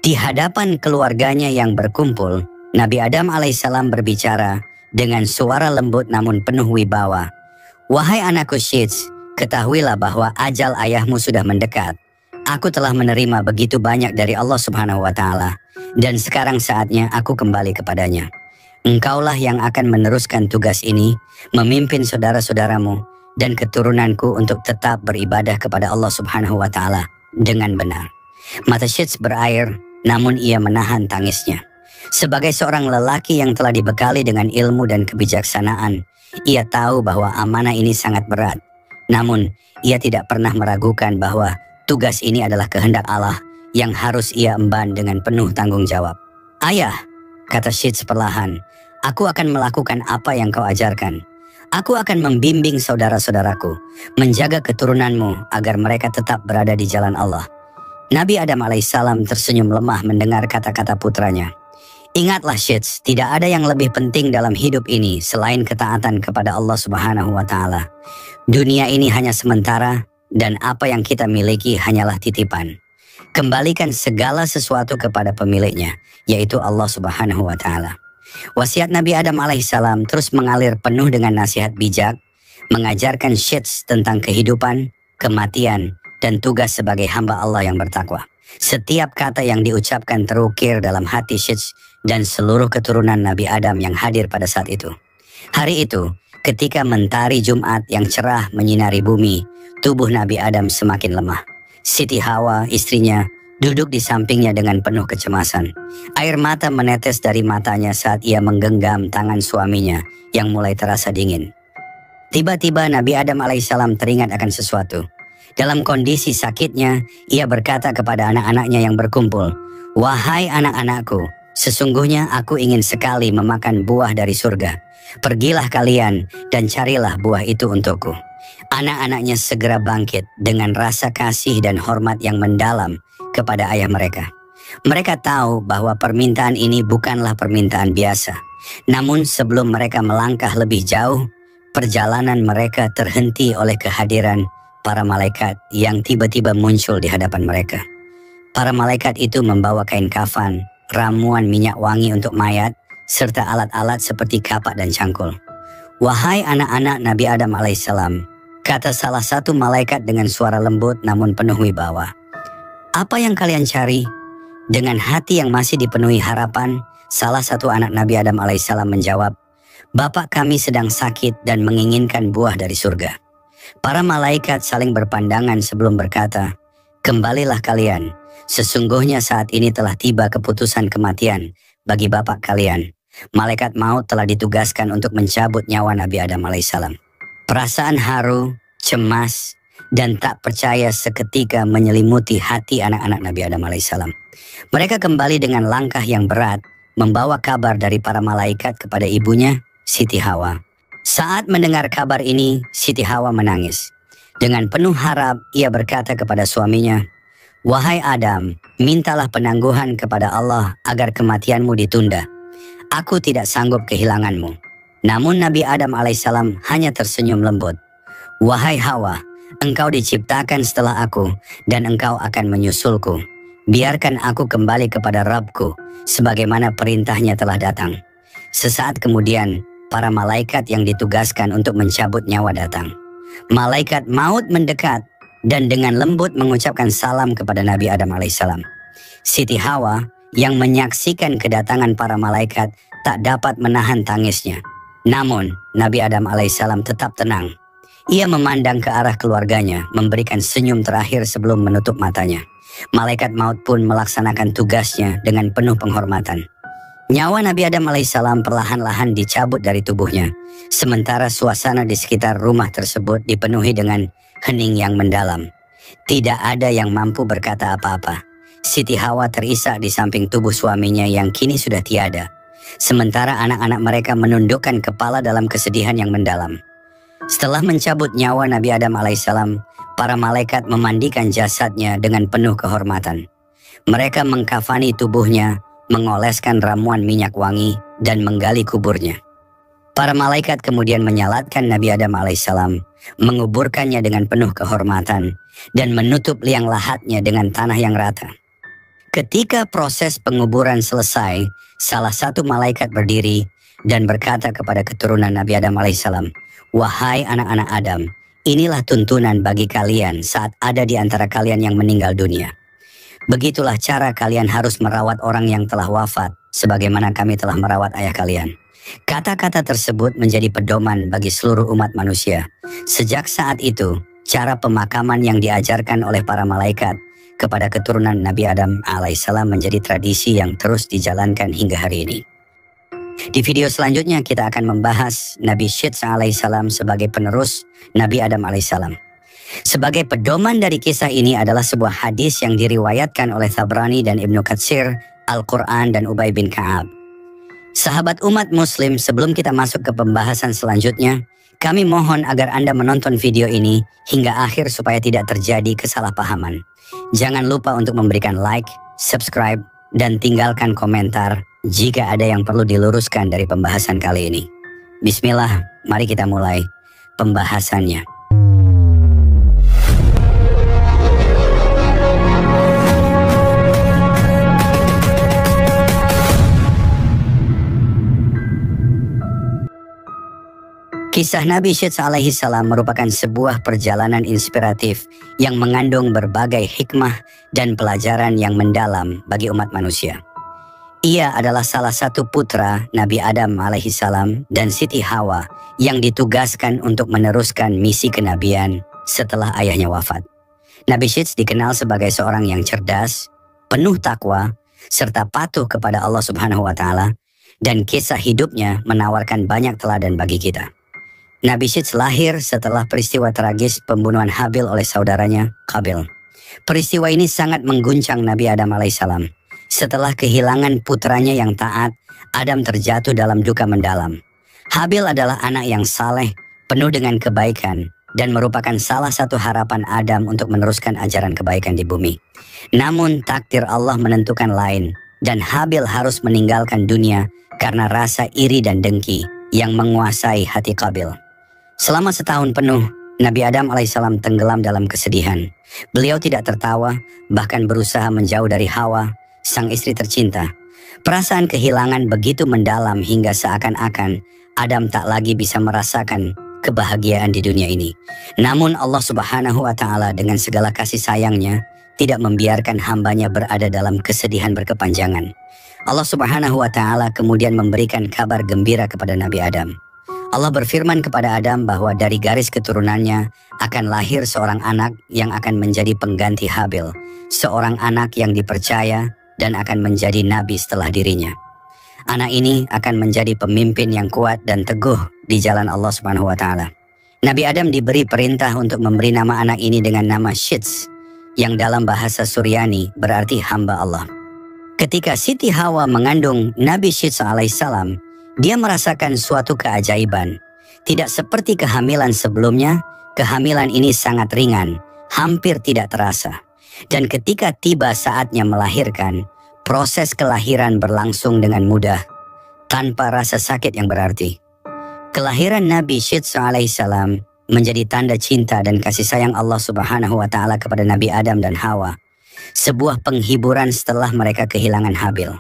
Di hadapan keluarganya yang berkumpul, Nabi Adam alaihissalam berbicara dengan suara lembut namun penuh wibawa. "Wahai anakku Shits, ketahuilah bahwa ajal ayahmu sudah mendekat. Aku telah menerima begitu banyak dari Allah Subhanahu wa Ta'ala, dan sekarang saatnya aku kembali kepadanya. Engkaulah yang akan meneruskan tugas ini, memimpin saudara-saudaramu dan keturunanku untuk tetap beribadah kepada Allah Subhanahu wa Ta'ala dengan benar." Mata Shits berair, namun ia menahan tangisnya. Sebagai seorang lelaki yang telah dibekali dengan ilmu dan kebijaksanaan, ia tahu bahwa amanah ini sangat berat. Namun, ia tidak pernah meragukan bahwa tugas ini adalah kehendak Allah yang harus ia emban dengan penuh tanggung jawab. "Ayah," kata Shits perlahan, "aku akan melakukan apa yang kau ajarkan. Aku akan membimbing saudara-saudaraku, menjaga keturunanmu agar mereka tetap berada di jalan Allah." Nabi Adam alaihissalam tersenyum lemah mendengar kata-kata putranya. "Ingatlah Shits, tidak ada yang lebih penting dalam hidup ini selain ketaatan kepada Allah Subhanahu wa Ta'ala. Dunia ini hanya sementara dan apa yang kita miliki hanyalah titipan. Kembalikan segala sesuatu kepada pemiliknya, yaitu Allah Subhanahu wa Ta'ala." Wasiat Nabi Adam alaihissalam terus mengalir penuh dengan nasihat bijak, mengajarkan Shits tentang kehidupan, kematian, dan tugas sebagai hamba Allah yang bertakwa. Setiap kata yang diucapkan terukir dalam hati Syeds dan seluruh keturunan Nabi Adam yang hadir pada saat itu. Hari itu, ketika mentari Jumat yang cerah menyinari bumi, tubuh Nabi Adam semakin lemah. Siti Hawa, istrinya, duduk di sampingnya dengan penuh kecemasan. Air mata menetes dari matanya saat ia menggenggam tangan suaminya yang mulai terasa dingin. Tiba-tiba Nabi Adam alaihissalam teringat akan sesuatu. Dalam kondisi sakitnya, ia berkata kepada anak-anaknya yang berkumpul, "Wahai anak-anakku, sesungguhnya aku ingin sekali memakan buah dari surga. Pergilah kalian dan carilah buah itu untukku." Anak-anaknya segera bangkit dengan rasa kasih dan hormat yang mendalam kepada ayah mereka. Mereka tahu bahwa permintaan ini bukanlah permintaan biasa. Namun sebelum mereka melangkah lebih jauh, perjalanan mereka terhenti oleh kehadiran para malaikat yang tiba-tiba muncul di hadapan mereka. Para malaikat itu membawa kain kafan, ramuan minyak wangi untuk mayat, serta alat-alat seperti kapak dan cangkul. "Wahai anak-anak Nabi Adam alaihissalam," kata salah satu malaikat dengan suara lembut namun penuh wibawa, "apa yang kalian cari?" Dengan hati yang masih dipenuhi harapan, salah satu anak Nabi Adam alaihissalam menjawab, "Bapak kami sedang sakit dan menginginkan buah dari surga." Para malaikat saling berpandangan sebelum berkata, "Kembalilah kalian, sesungguhnya saat ini telah tiba keputusan kematian bagi bapak kalian. Malaikat maut telah ditugaskan untuk mencabut nyawa Nabi Adam alaihissalam." Perasaan haru, cemas, dan tak percaya seketika menyelimuti hati anak-anak Nabi Adam alaihissalam. Mereka kembali dengan langkah yang berat, membawa kabar dari para malaikat kepada ibunya, Siti Hawa. Saat mendengar kabar ini, Siti Hawa menangis. Dengan penuh harap, ia berkata kepada suaminya, "Wahai Adam, mintalah penangguhan kepada Allah agar kematianmu ditunda. Aku tidak sanggup kehilanganmu." Namun Nabi Adam alaihissalam hanya tersenyum lembut. "Wahai Hawa, engkau diciptakan setelah aku dan engkau akan menyusulku. Biarkan aku kembali kepada Rabbku sebagaimana perintahnya telah datang." Sesaat kemudian, para malaikat yang ditugaskan untuk mencabut nyawa datang. Malaikat maut mendekat dan dengan lembut mengucapkan salam kepada Nabi Adam alaihissalam. Siti Hawa yang menyaksikan kedatangan para malaikat tak dapat menahan tangisnya. Namun Nabi Adam alaihissalam tetap tenang. Ia memandang ke arah keluarganya, memberikan senyum terakhir sebelum menutup matanya. Malaikat maut pun melaksanakan tugasnya dengan penuh penghormatan. Nyawa Nabi Adam alaihissalam perlahan-lahan dicabut dari tubuhnya, sementara suasana di sekitar rumah tersebut dipenuhi dengan hening yang mendalam. Tidak ada yang mampu berkata apa-apa. Siti Hawa terisak di samping tubuh suaminya yang kini sudah tiada, sementara anak-anak mereka menundukkan kepala dalam kesedihan yang mendalam. Setelah mencabut nyawa Nabi Adam alaihissalam, para malaikat memandikan jasadnya dengan penuh kehormatan. Mereka mengkafani tubuhnya, mengoleskan ramuan minyak wangi, dan menggali kuburnya. Para malaikat kemudian menyalatkan Nabi Adam alaihissalam, menguburkannya dengan penuh kehormatan, dan menutup liang lahatnya dengan tanah yang rata. Ketika proses penguburan selesai, salah satu malaikat berdiri dan berkata kepada keturunan Nabi Adam alaihissalam, "Wahai anak-anak Adam, inilah tuntunan bagi kalian saat ada di antara kalian yang meninggal dunia. Begitulah cara kalian harus merawat orang yang telah wafat, sebagaimana kami telah merawat ayah kalian." Kata-kata tersebut menjadi pedoman bagi seluruh umat manusia. Sejak saat itu, cara pemakaman yang diajarkan oleh para malaikat kepada keturunan Nabi Adam alaihissalam menjadi tradisi yang terus dijalankan hingga hari ini. Di video selanjutnya kita akan membahas Nabi Syeds alaihissalam sebagai penerus Nabi Adam alaihissalam. Sebagai pedoman dari kisah ini adalah sebuah hadis yang diriwayatkan oleh Tabrani dan Ibnu Katsir, Al-Quran, dan Ubay bin Ka'ab. Sahabat umat muslim, sebelum kita masuk ke pembahasan selanjutnya, kami mohon agar Anda menonton video ini hingga akhir supaya tidak terjadi kesalahpahaman. Jangan lupa untuk memberikan like, subscribe, dan tinggalkan komentar jika ada yang perlu diluruskan dari pembahasan kali ini. Bismillah, mari kita mulai pembahasannya. Kisah Nabi Syeds alaihi salam merupakan sebuah perjalanan inspiratif yang mengandung berbagai hikmah dan pelajaran yang mendalam bagi umat manusia. Ia adalah salah satu putra Nabi Adam alaihi salam dan Siti Hawa yang ditugaskan untuk meneruskan misi kenabian setelah ayahnya wafat. Nabi Syeds dikenal sebagai seorang yang cerdas, penuh takwa, serta patuh kepada Allah Subhanahu wa Ta'ala, dan kisah hidupnya menawarkan banyak teladan bagi kita. Nabi Syeds lahir setelah peristiwa tragis pembunuhan Habil oleh saudaranya Qabil. Peristiwa ini sangat mengguncang Nabi Adam alaihissalam. Setelah kehilangan putranya yang taat, Adam terjatuh dalam duka mendalam. Habil adalah anak yang saleh, penuh dengan kebaikan, dan merupakan salah satu harapan Adam untuk meneruskan ajaran kebaikan di bumi. Namun takdir Allah menentukan lain, dan Habil harus meninggalkan dunia karena rasa iri dan dengki yang menguasai hati Qabil. Selama setahun penuh, Nabi Adam alaihissalam tenggelam dalam kesedihan. Beliau tidak tertawa, bahkan berusaha menjauh dari Hawa, sang istri tercinta. Perasaan kehilangan begitu mendalam hingga seakan-akan Adam tak lagi bisa merasakan kebahagiaan di dunia ini. Namun Allah Subhanahu wa Ta'ala dengan segala kasih sayangnya tidak membiarkan hambanya berada dalam kesedihan berkepanjangan. Allah Subhanahu wa Ta'ala kemudian memberikan kabar gembira kepada Nabi Adam. Allah berfirman kepada Adam bahwa dari garis keturunannya akan lahir seorang anak yang akan menjadi pengganti Habil, seorang anak yang dipercaya dan akan menjadi nabi setelah dirinya. Anak ini akan menjadi pemimpin yang kuat dan teguh di jalan Allah Subhanahu wa Ta'ala. Nabi Adam diberi perintah untuk memberi nama anak ini dengan nama Syeds, yang dalam bahasa Suryani berarti hamba Allah. Ketika Siti Hawa mengandung Nabi Syeds alaihissalam, dia merasakan suatu keajaiban. Tidak seperti kehamilan sebelumnya, kehamilan ini sangat ringan, hampir tidak terasa. Dan ketika tiba saatnya melahirkan, proses kelahiran berlangsung dengan mudah, tanpa rasa sakit yang berarti. Kelahiran Nabi Syeds alaihissalam menjadi tanda cinta dan kasih sayang Allah Subhanahu wa Ta'ala kepada Nabi Adam dan Hawa. Sebuah penghiburan setelah mereka kehilangan Habil.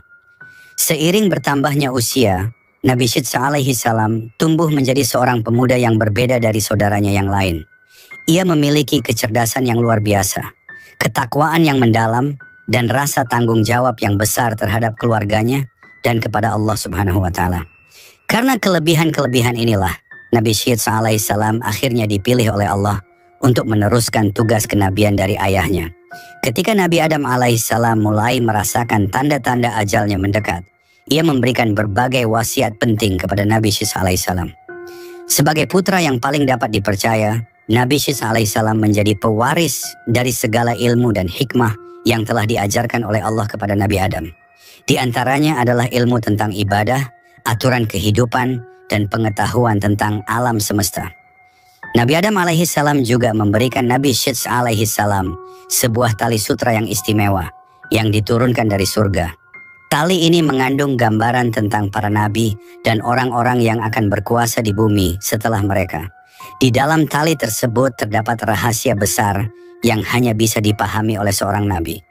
Seiring bertambahnya usia, Nabi Syeds alaihissalam tumbuh menjadi seorang pemuda yang berbeda dari saudaranya yang lain. Ia memiliki kecerdasan yang luar biasa, ketakwaan yang mendalam, dan rasa tanggung jawab yang besar terhadap keluarganya dan kepada Allah Subhanahu wa Ta'ala. Karena kelebihan-kelebihan inilah, Nabi Syeds alaihissalam akhirnya dipilih oleh Allah untuk meneruskan tugas kenabian dari ayahnya. Ketika Nabi Adam alaihissalam mulai merasakan tanda-tanda ajalnya mendekat, ia memberikan berbagai wasiat penting kepada Nabi Syeds alaihissalam. Sebagai putra yang paling dapat dipercaya, Nabi Syeds alaihissalam menjadi pewaris dari segala ilmu dan hikmah yang telah diajarkan oleh Allah kepada Nabi Adam. Di antaranya adalah ilmu tentang ibadah, aturan kehidupan, dan pengetahuan tentang alam semesta. Nabi Adam alaihissalam juga memberikan Nabi Syeds alaihissalam sebuah tali sutra yang istimewa yang diturunkan dari surga. Tali ini mengandung gambaran tentang para nabi dan orang-orang yang akan berkuasa di bumi setelah mereka. Di dalam tali tersebut terdapat rahasia besar yang hanya bisa dipahami oleh seorang nabi.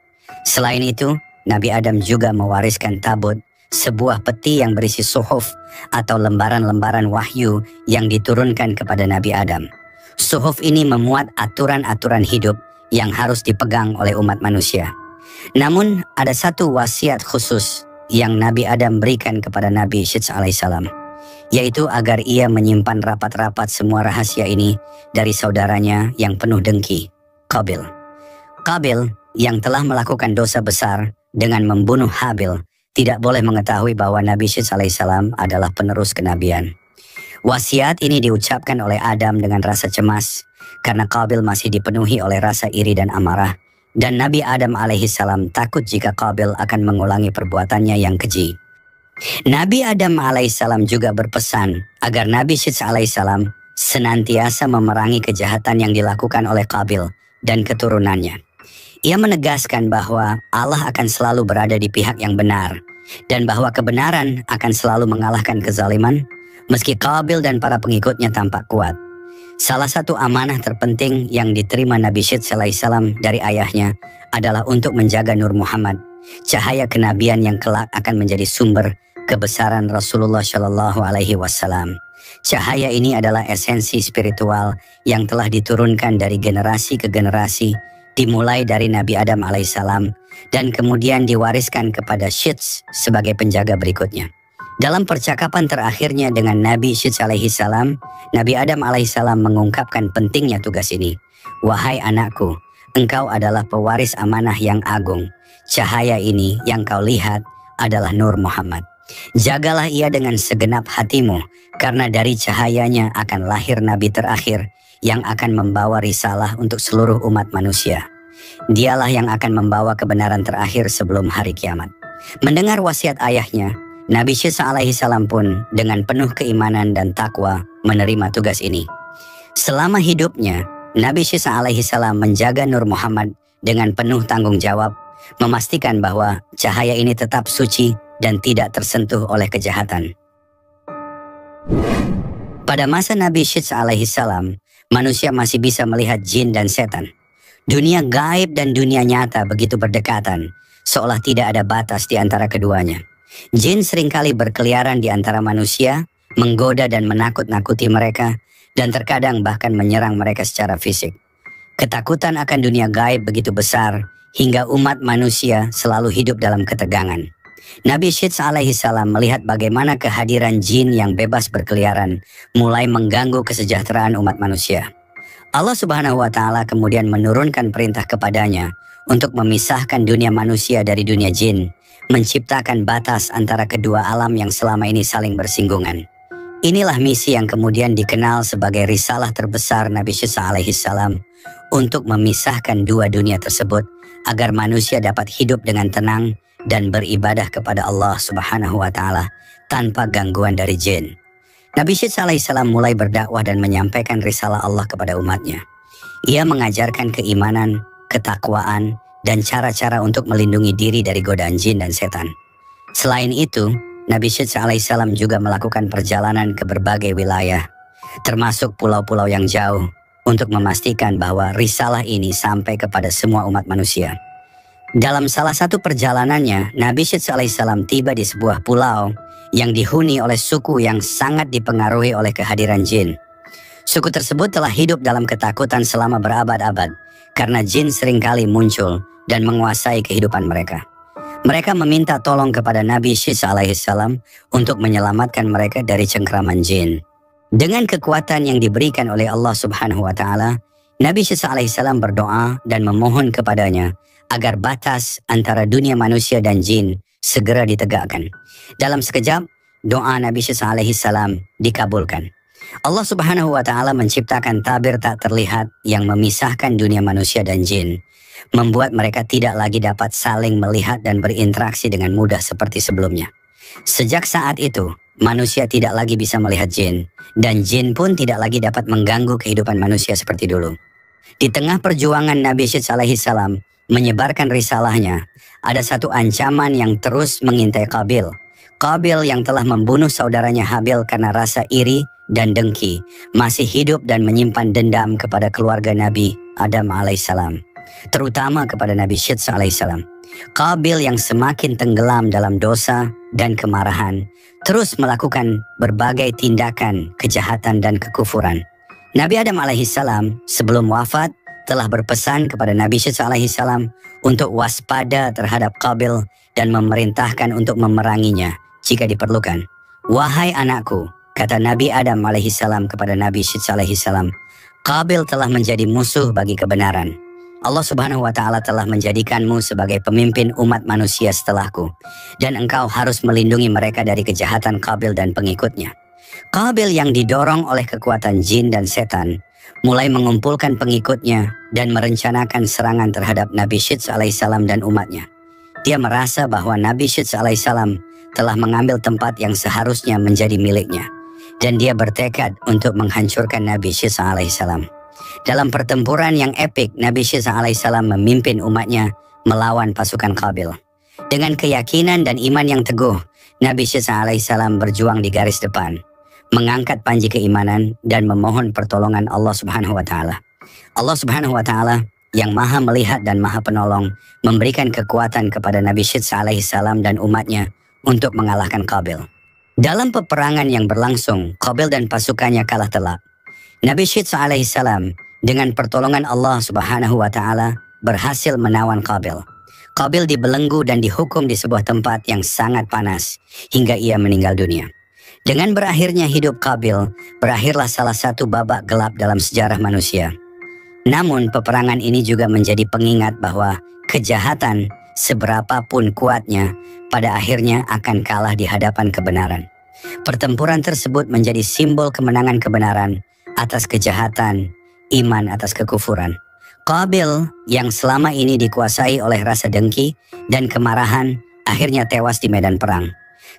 Selain itu, Nabi Adam juga mewariskan tabut, sebuah peti yang berisi suhuf atau lembaran-lembaran wahyu yang diturunkan kepada Nabi Adam. Suhuf ini memuat aturan-aturan hidup yang harus dipegang oleh umat manusia. Namun ada satu wasiat khusus yang Nabi Adam berikan kepada Nabi Syeds alaihissalam, yaitu agar ia menyimpan rapat-rapat semua rahasia ini dari saudaranya yang penuh dengki, Qabil. Qabil yang telah melakukan dosa besar dengan membunuh Habil tidak boleh mengetahui bahwa Nabi Syeds alaihissalam adalah penerus kenabian. Wasiat ini diucapkan oleh Adam dengan rasa cemas karena Qabil masih dipenuhi oleh rasa iri dan amarah. Dan Nabi Adam alaihissalam takut jika Qabil akan mengulangi perbuatannya yang keji. Nabi Adam alaihissalam juga berpesan agar Nabi Syeds alaihissalam senantiasa memerangi kejahatan yang dilakukan oleh Qabil dan keturunannya. Ia menegaskan bahwa Allah akan selalu berada di pihak yang benar dan bahwa kebenaran akan selalu mengalahkan kezaliman meski Qabil dan para pengikutnya tampak kuat. Salah satu amanah terpenting yang diterima Nabi Syeds alaihissalam dari ayahnya adalah untuk menjaga Nur Muhammad, cahaya kenabian yang kelak akan menjadi sumber kebesaran Rasulullah Shallallahu Alaihi Wasallam. Cahaya ini adalah esensi spiritual yang telah diturunkan dari generasi ke generasi, dimulai dari Nabi Adam alaihissalam dan kemudian diwariskan kepada Syeds sebagai penjaga berikutnya. Dalam percakapan terakhirnya dengan Nabi Syeds alaihissalam, Nabi Adam alaihissalam mengungkapkan pentingnya tugas ini. Wahai anakku, engkau adalah pewaris amanah yang agung. Cahaya ini yang kau lihat adalah Nur Muhammad. Jagalah ia dengan segenap hatimu, karena dari cahayanya akan lahir Nabi terakhir yang akan membawa risalah untuk seluruh umat manusia. Dialah yang akan membawa kebenaran terakhir sebelum hari kiamat. Mendengar wasiat ayahnya, Nabi Syeds alaihissalam pun dengan penuh keimanan dan takwa menerima tugas ini. Selama hidupnya, Nabi Syeds alaihissalam menjaga Nur Muhammad dengan penuh tanggung jawab, memastikan bahwa cahaya ini tetap suci dan tidak tersentuh oleh kejahatan. Pada masa Nabi Syeds alaihissalam, manusia masih bisa melihat jin dan setan. Dunia gaib dan dunia nyata begitu berdekatan, seolah tidak ada batas di antara keduanya. Jin seringkali berkeliaran di antara manusia, menggoda dan menakut-nakuti mereka, dan terkadang bahkan menyerang mereka secara fisik. Ketakutan akan dunia gaib begitu besar, hingga umat manusia selalu hidup dalam ketegangan. Nabi Syeds alaihissalam melihat bagaimana kehadiran jin yang bebas berkeliaran mulai mengganggu kesejahteraan umat manusia. Allah Subhanahu wa Ta'ala kemudian menurunkan perintah kepadanya untuk memisahkan dunia manusia dari dunia jin, menciptakan batas antara kedua alam yang selama ini saling bersinggungan. Inilah misi yang kemudian dikenal sebagai risalah terbesar Nabi Syeds alaihissalam untuk memisahkan dua dunia tersebut agar manusia dapat hidup dengan tenang dan beribadah kepada Allah Subhanahu wa Ta'ala tanpa gangguan dari jin. Nabi Syeds alaihissalam mulai berdakwah dan menyampaikan risalah Allah kepada umatnya. Ia mengajarkan keimanan, ketakwaan, dan cara-cara untuk melindungi diri dari godaan jin dan setan. Selain itu, Nabi Syeds alaihissalam juga melakukan perjalanan ke berbagai wilayah, termasuk pulau-pulau yang jauh, untuk memastikan bahwa risalah ini sampai kepada semua umat manusia. Dalam salah satu perjalanannya, Nabi Syeds alaihissalam tiba di sebuah pulau yang dihuni oleh suku yang sangat dipengaruhi oleh kehadiran jin. Suku tersebut telah hidup dalam ketakutan selama berabad-abad karena jin seringkali muncul dan menguasai kehidupan mereka. Mereka meminta tolong kepada Nabi Syeds alaihissalam untuk menyelamatkan mereka dari cengkraman jin. Dengan kekuatan yang diberikan oleh Allah Subhanahu wa Ta'ala, Nabi Syeds alaihissalam berdoa dan memohon kepadanya agar batas antara dunia manusia dan jin segera ditegakkan. Dalam sekejap, doa Nabi Syeds alaihissalam dikabulkan. Allah Subhanahu wa Ta'ala menciptakan tabir tak terlihat yang memisahkan dunia manusia dan jin, membuat mereka tidak lagi dapat saling melihat dan berinteraksi dengan mudah seperti sebelumnya. Sejak saat itu, manusia tidak lagi bisa melihat jin, dan jin pun tidak lagi dapat mengganggu kehidupan manusia seperti dulu. Di tengah perjuangan Nabi Syeds alaihissalam menyebarkan risalahnya, ada satu ancaman yang terus mengintai Qabil. Qabil yang telah membunuh saudaranya Habil karena rasa iri dan dengki, masih hidup dan menyimpan dendam kepada keluarga Nabi Adam alaihissalam, terutama kepada Nabi Syeds alaihissalam. Qabil yang semakin tenggelam dalam dosa dan kemarahan, terus melakukan berbagai tindakan kejahatan dan kekufuran. Nabi Adam alaihissalam sebelum wafat telah berpesan kepada Nabi Syeds alaihissalam untuk waspada terhadap Qabil dan memerintahkan untuk memeranginya jika diperlukan. Wahai anakku, kata Nabi Adam alaihissalam kepada Nabi Syeds alaihissalam, Qabil telah menjadi musuh bagi kebenaran. Allah Subhanahu wa Ta'ala telah menjadikanmu sebagai pemimpin umat manusia setelahku, dan engkau harus melindungi mereka dari kejahatan Qabil dan pengikutnya. Qabil yang didorong oleh kekuatan jin dan setan mulai mengumpulkan pengikutnya dan merencanakan serangan terhadap Nabi Syeds alaihissalam dan umatnya. Dia merasa bahwa Nabi Syeds alaihissalam telah mengambil tempat yang seharusnya menjadi miliknya, dan dia bertekad untuk menghancurkan Nabi Syeds alaihissalam. Dalam pertempuran yang epik, Nabi Syeds alaihissalam memimpin umatnya melawan pasukan Qabil. Dengan keyakinan dan iman yang teguh, Nabi Syeds alaihissalam berjuang di garis depan, mengangkat panji keimanan dan memohon pertolongan Allah Subhanahu wa Ta'ala. Allah Subhanahu wa Ta'ala yang maha melihat dan maha penolong memberikan kekuatan kepada Nabi Syeds alaihissalam dan umatnya untuk mengalahkan Qabil. Dalam peperangan yang berlangsung, Qabil dan pasukannya kalah telak. Nabi Syeds alaihissalam dengan pertolongan Allah Subhanahu wa Ta'ala berhasil menawan Qabil. Qabil dibelenggu dan dihukum di sebuah tempat yang sangat panas hingga ia meninggal dunia. Dengan berakhirnya hidup Qabil, berakhirlah salah satu babak gelap dalam sejarah manusia. Namun peperangan ini juga menjadi pengingat bahwa kejahatan seberapapun kuatnya pada akhirnya akan kalah di hadapan kebenaran. Pertempuran tersebut menjadi simbol kemenangan kebenaran atas kejahatan, iman atas kekufuran. Qabil yang selama ini dikuasai oleh rasa dengki dan kemarahan akhirnya tewas di medan perang.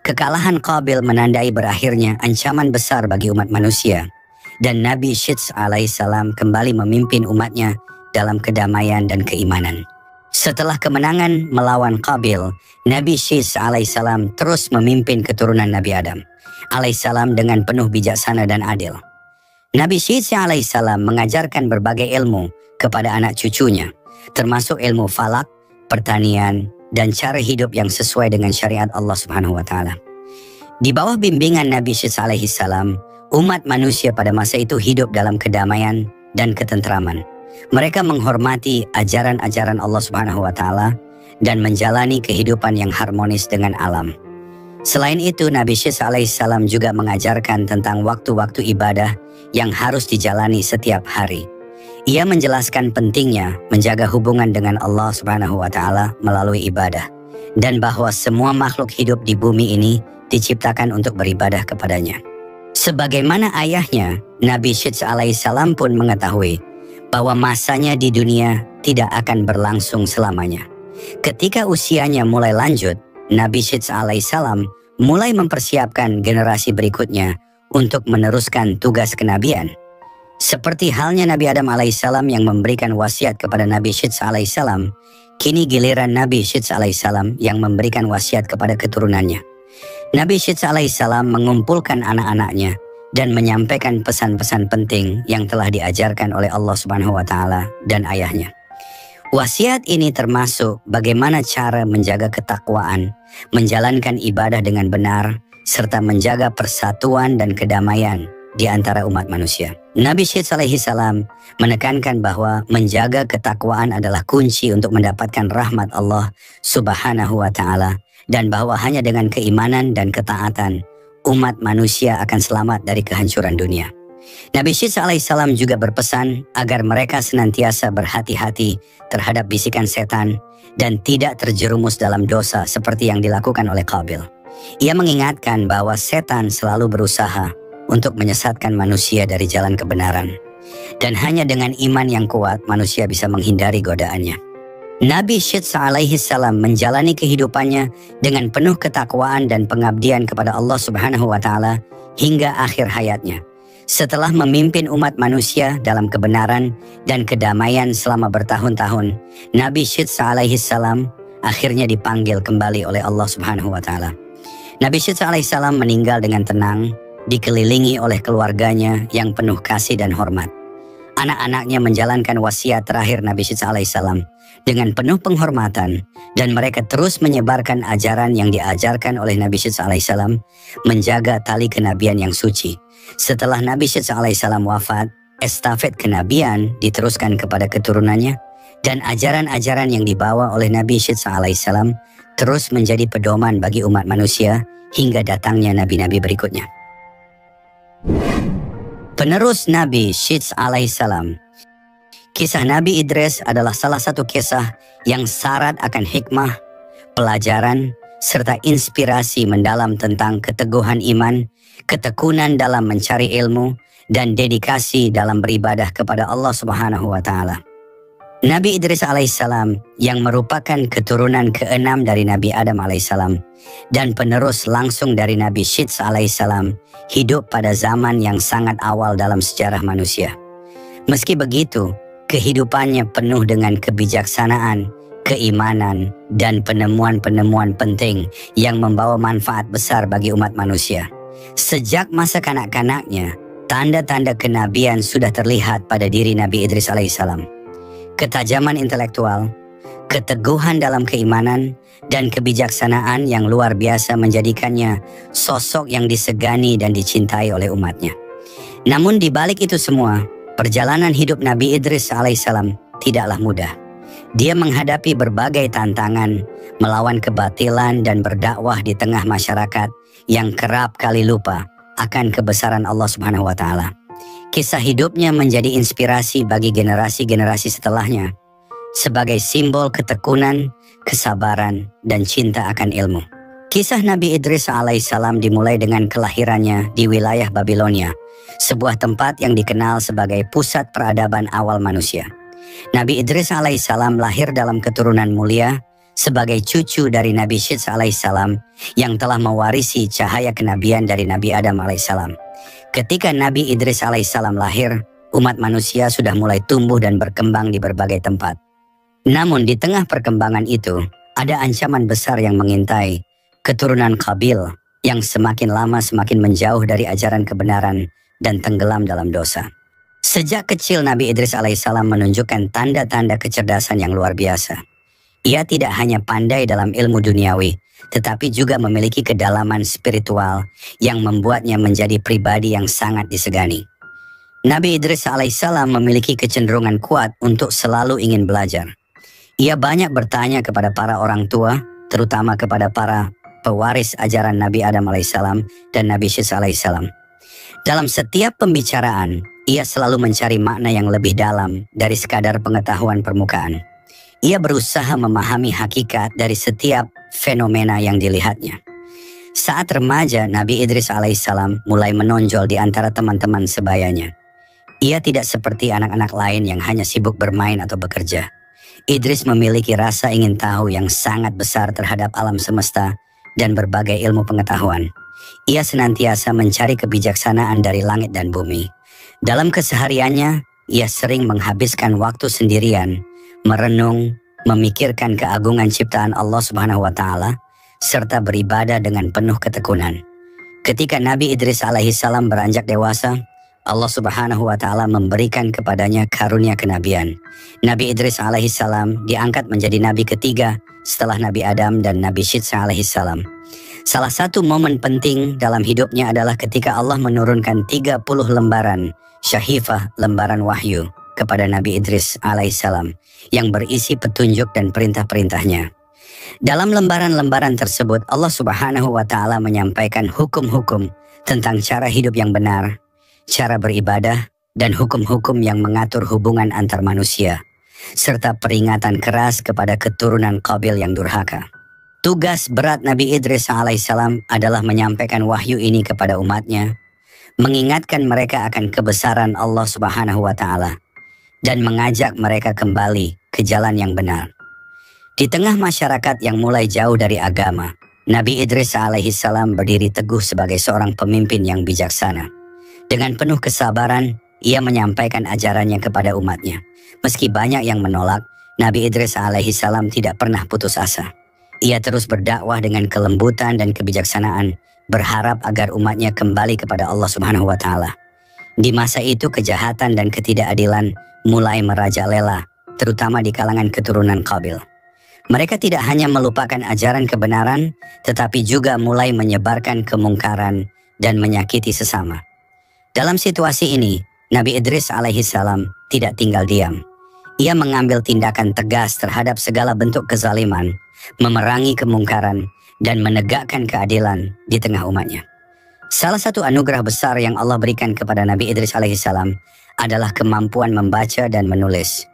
Kekalahan Qabil menandai berakhirnya ancaman besar bagi umat manusia, dan Nabi Syeds alaihissalam kembali memimpin umatnya dalam kedamaian dan keimanan. Setelah kemenangan melawan Qabil, Nabi Syeds alaihissalam terus memimpin keturunan Nabi Adam alaihissalam dengan penuh bijaksana dan adil. Nabi Syeds alaihissalam mengajarkan berbagai ilmu kepada anak cucunya, termasuk ilmu falak, pertanian, dan cara hidup yang sesuai dengan syariat Allah Subhanahu wa Ta'ala. Di bawah bimbingan Nabi Syeds alaihissalam, umat manusia pada masa itu hidup dalam kedamaian dan ketentraman. Mereka menghormati ajaran-ajaran Allah Subhanahu wa Ta'ala dan menjalani kehidupan yang harmonis dengan alam. Selain itu, Nabi Syeds alaihissalam juga mengajarkan tentang waktu-waktu ibadah yang harus dijalani setiap hari. Ia menjelaskan pentingnya menjaga hubungan dengan Allah Subhanahu wa Ta'ala melalui ibadah, dan bahwa semua makhluk hidup di bumi ini diciptakan untuk beribadah kepadanya. Sebagaimana ayahnya, Nabi Syeds alaihissalam pun mengetahui bahwa masanya di dunia tidak akan berlangsung selamanya. Ketika usianya mulai lanjut, Nabi Syeds alaihissalam mulai mempersiapkan generasi berikutnya untuk meneruskan tugas kenabian. Seperti halnya Nabi Adam alaihissalam yang memberikan wasiat kepada Nabi Syeds alaihissalam, kini giliran Nabi Syeds alaihissalam yang memberikan wasiat kepada keturunannya. Nabi Syeds alaihissalam mengumpulkan anak-anaknya dan menyampaikan pesan-pesan penting yang telah diajarkan oleh Allah Subhanahu wa Ta'ala dan ayahnya. Wasiat ini termasuk bagaimana cara menjaga ketakwaan, menjalankan ibadah dengan benar, serta menjaga persatuan dan kedamaian di antara umat manusia. Nabi Syeds alaihissalam menekankan bahwa menjaga ketakwaan adalah kunci untuk mendapatkan rahmat Allah Subhanahu wa Ta'ala, dan bahwa hanya dengan keimanan dan ketaatan umat manusia akan selamat dari kehancuran dunia. Nabi Syeds alaihissalam juga berpesan agar mereka senantiasa berhati-hati terhadap bisikan setan dan tidak terjerumus dalam dosa seperti yang dilakukan oleh Qabil. Ia mengingatkan bahwa setan selalu berusaha untuk menyesatkan manusia dari jalan kebenaran, dan hanya dengan iman yang kuat manusia bisa menghindari godaannya. Nabi Syeds alaihissalam menjalani kehidupannya dengan penuh ketakwaan dan pengabdian kepada Allah Subhanahu wa Ta'ala hingga akhir hayatnya. Setelah memimpin umat manusia dalam kebenaran dan kedamaian selama bertahun-tahun, Nabi Syeds alaihissalam akhirnya dipanggil kembali oleh Allah Subhanahu wa Ta'ala. Nabi Syeds alaihissalam meninggal dengan tenang, dikelilingi oleh keluarganya yang penuh kasih dan hormat. Anak-anaknya menjalankan wasiat terakhir Nabi Syeds alaihissalam dengan penuh penghormatan, dan mereka terus menyebarkan ajaran yang diajarkan oleh Nabi Syeds alaihissalam, menjaga tali kenabian yang suci. Setelah Nabi Syeds alaihissalam wafat, estafet kenabian diteruskan kepada keturunannya, dan ajaran-ajaran yang dibawa oleh Nabi Syeds alaihissalam terus menjadi pedoman bagi umat manusia hingga datangnya nabi-nabi berikutnya. Penerus Nabi Syeds alaihissalam. Kisah Nabi Idris adalah salah satu kisah yang syarat akan hikmah, pelajaran, serta inspirasi mendalam tentang keteguhan iman, ketekunan dalam mencari ilmu, dan dedikasi dalam beribadah kepada Allah Subhanahu wa Ta'ala. Nabi Idris alaihissalam yang merupakan keturunan ke-6 dari Nabi Adam alaihissalam dan penerus langsung dari Nabi Syeds alaihissalam hidup pada zaman yang sangat awal dalam sejarah manusia. Meski begitu, kehidupannya penuh dengan kebijaksanaan, keimanan, dan penemuan-penemuan penting yang membawa manfaat besar bagi umat manusia. Sejak masa kanak-kanaknya, tanda-tanda kenabian sudah terlihat pada diri Nabi Idris alaihissalam. Ketajaman intelektual, keteguhan dalam keimanan, dan kebijaksanaan yang luar biasa menjadikannya sosok yang disegani dan dicintai oleh umatnya. Namun di balik itu semua, perjalanan hidup Nabi Idris alaihissalam tidaklah mudah. Dia menghadapi berbagai tantangan, melawan kebatilan dan berdakwah di tengah masyarakat yang kerap kali lupa akan kebesaran Allah Subhanahu wa Ta'ala. Kisah hidupnya menjadi inspirasi bagi generasi-generasi setelahnya sebagai simbol ketekunan, kesabaran, dan cinta akan ilmu. Kisah Nabi Idris alaihissalam dimulai dengan kelahirannya di wilayah Babilonia, sebuah tempat yang dikenal sebagai pusat peradaban awal manusia. Nabi Idris alaihissalam lahir dalam keturunan mulia sebagai cucu dari Nabi Syeds alaihissalam yang telah mewarisi cahaya kenabian dari Nabi Adam alaihissalam. Ketika Nabi Idris alaihissalam lahir, umat manusia sudah mulai tumbuh dan berkembang di berbagai tempat. Namun di tengah perkembangan itu, ada ancaman besar yang mengintai keturunan Qabil yang semakin lama semakin menjauh dari ajaran kebenaran dan tenggelam dalam dosa. Sejak kecil Nabi Idris alaihissalam menunjukkan tanda-tanda kecerdasan yang luar biasa. Ia tidak hanya pandai dalam ilmu duniawi, tetapi juga memiliki kedalaman spiritual yang membuatnya menjadi pribadi yang sangat disegani. Nabi Idris alaihissalam memiliki kecenderungan kuat untuk selalu ingin belajar. Ia banyak bertanya kepada para orang tua, terutama kepada para pewaris ajaran Nabi Adam alaihissalam dan Nabi Syeds alaihissalam. Dalam setiap pembicaraan, ia selalu mencari makna yang lebih dalam dari sekadar pengetahuan permukaan. Ia berusaha memahami hakikat dari setiap fenomena yang dilihatnya. Saat remaja, Nabi Idris alaihissalam mulai menonjol di antara teman-teman sebayanya. Ia tidak seperti anak-anak lain yang hanya sibuk bermain atau bekerja. Idris memiliki rasa ingin tahu yang sangat besar terhadap alam semesta dan berbagai ilmu pengetahuan. Ia senantiasa mencari kebijaksanaan dari langit dan bumi. Dalam kesehariannya, ia sering menghabiskan waktu sendirian, merenung, memikirkan keagungan ciptaan Allah Subhanahu wa Ta'ala, serta beribadah dengan penuh ketekunan. Ketika Nabi Idris alaihissalam beranjak dewasa, Allah Subhanahu wa Ta'ala memberikan kepadanya karunia kenabian. Nabi Idris alaihissalam diangkat menjadi nabi ketiga setelah Nabi Adam dan Nabi Syeds alaihissalam. Salah satu momen penting dalam hidupnya adalah ketika Allah menurunkan 30 lembaran syahifah, lembaran wahyu kepada Nabi Idris alaihissalam yang berisi petunjuk dan perintah-perintahnya. Dalam lembaran-lembaran tersebut, Allah Subhanahu wa Ta'ala menyampaikan hukum-hukum tentang cara hidup yang benar, cara beribadah, dan hukum-hukum yang mengatur hubungan antar manusia, serta peringatan keras kepada keturunan Qabil yang durhaka. Tugas berat Nabi Idris alaihissalam adalah menyampaikan wahyu ini kepada umatnya, mengingatkan mereka akan kebesaran Allah Subhanahu wa Ta'ala, dan mengajak mereka kembali ke jalan yang benar. Di tengah masyarakat yang mulai jauh dari agama, Nabi Idris alaihissalam berdiri teguh sebagai seorang pemimpin yang bijaksana. Dengan penuh kesabaran, ia menyampaikan ajarannya kepada umatnya. Meski banyak yang menolak, Nabi Idris alaihissalam tidak pernah putus asa. Ia terus berdakwah dengan kelembutan dan kebijaksanaan, berharap agar umatnya kembali kepada Allah Subhanahu wa Ta'ala. Di masa itu kejahatan dan ketidakadilan mulai merajalela, terutama di kalangan keturunan Qabil. Mereka tidak hanya melupakan ajaran kebenaran, tetapi juga mulai menyebarkan kemungkaran dan menyakiti sesama. Dalam situasi ini, Nabi Idris alaihissalam tidak tinggal diam. Ia mengambil tindakan tegas terhadap segala bentuk kezaliman, memerangi kemungkaran, dan menegakkan keadilan di tengah umatnya. Salah satu anugerah besar yang Allah berikan kepada Nabi Idris alaihissalam adalah kemampuan membaca dan menulis.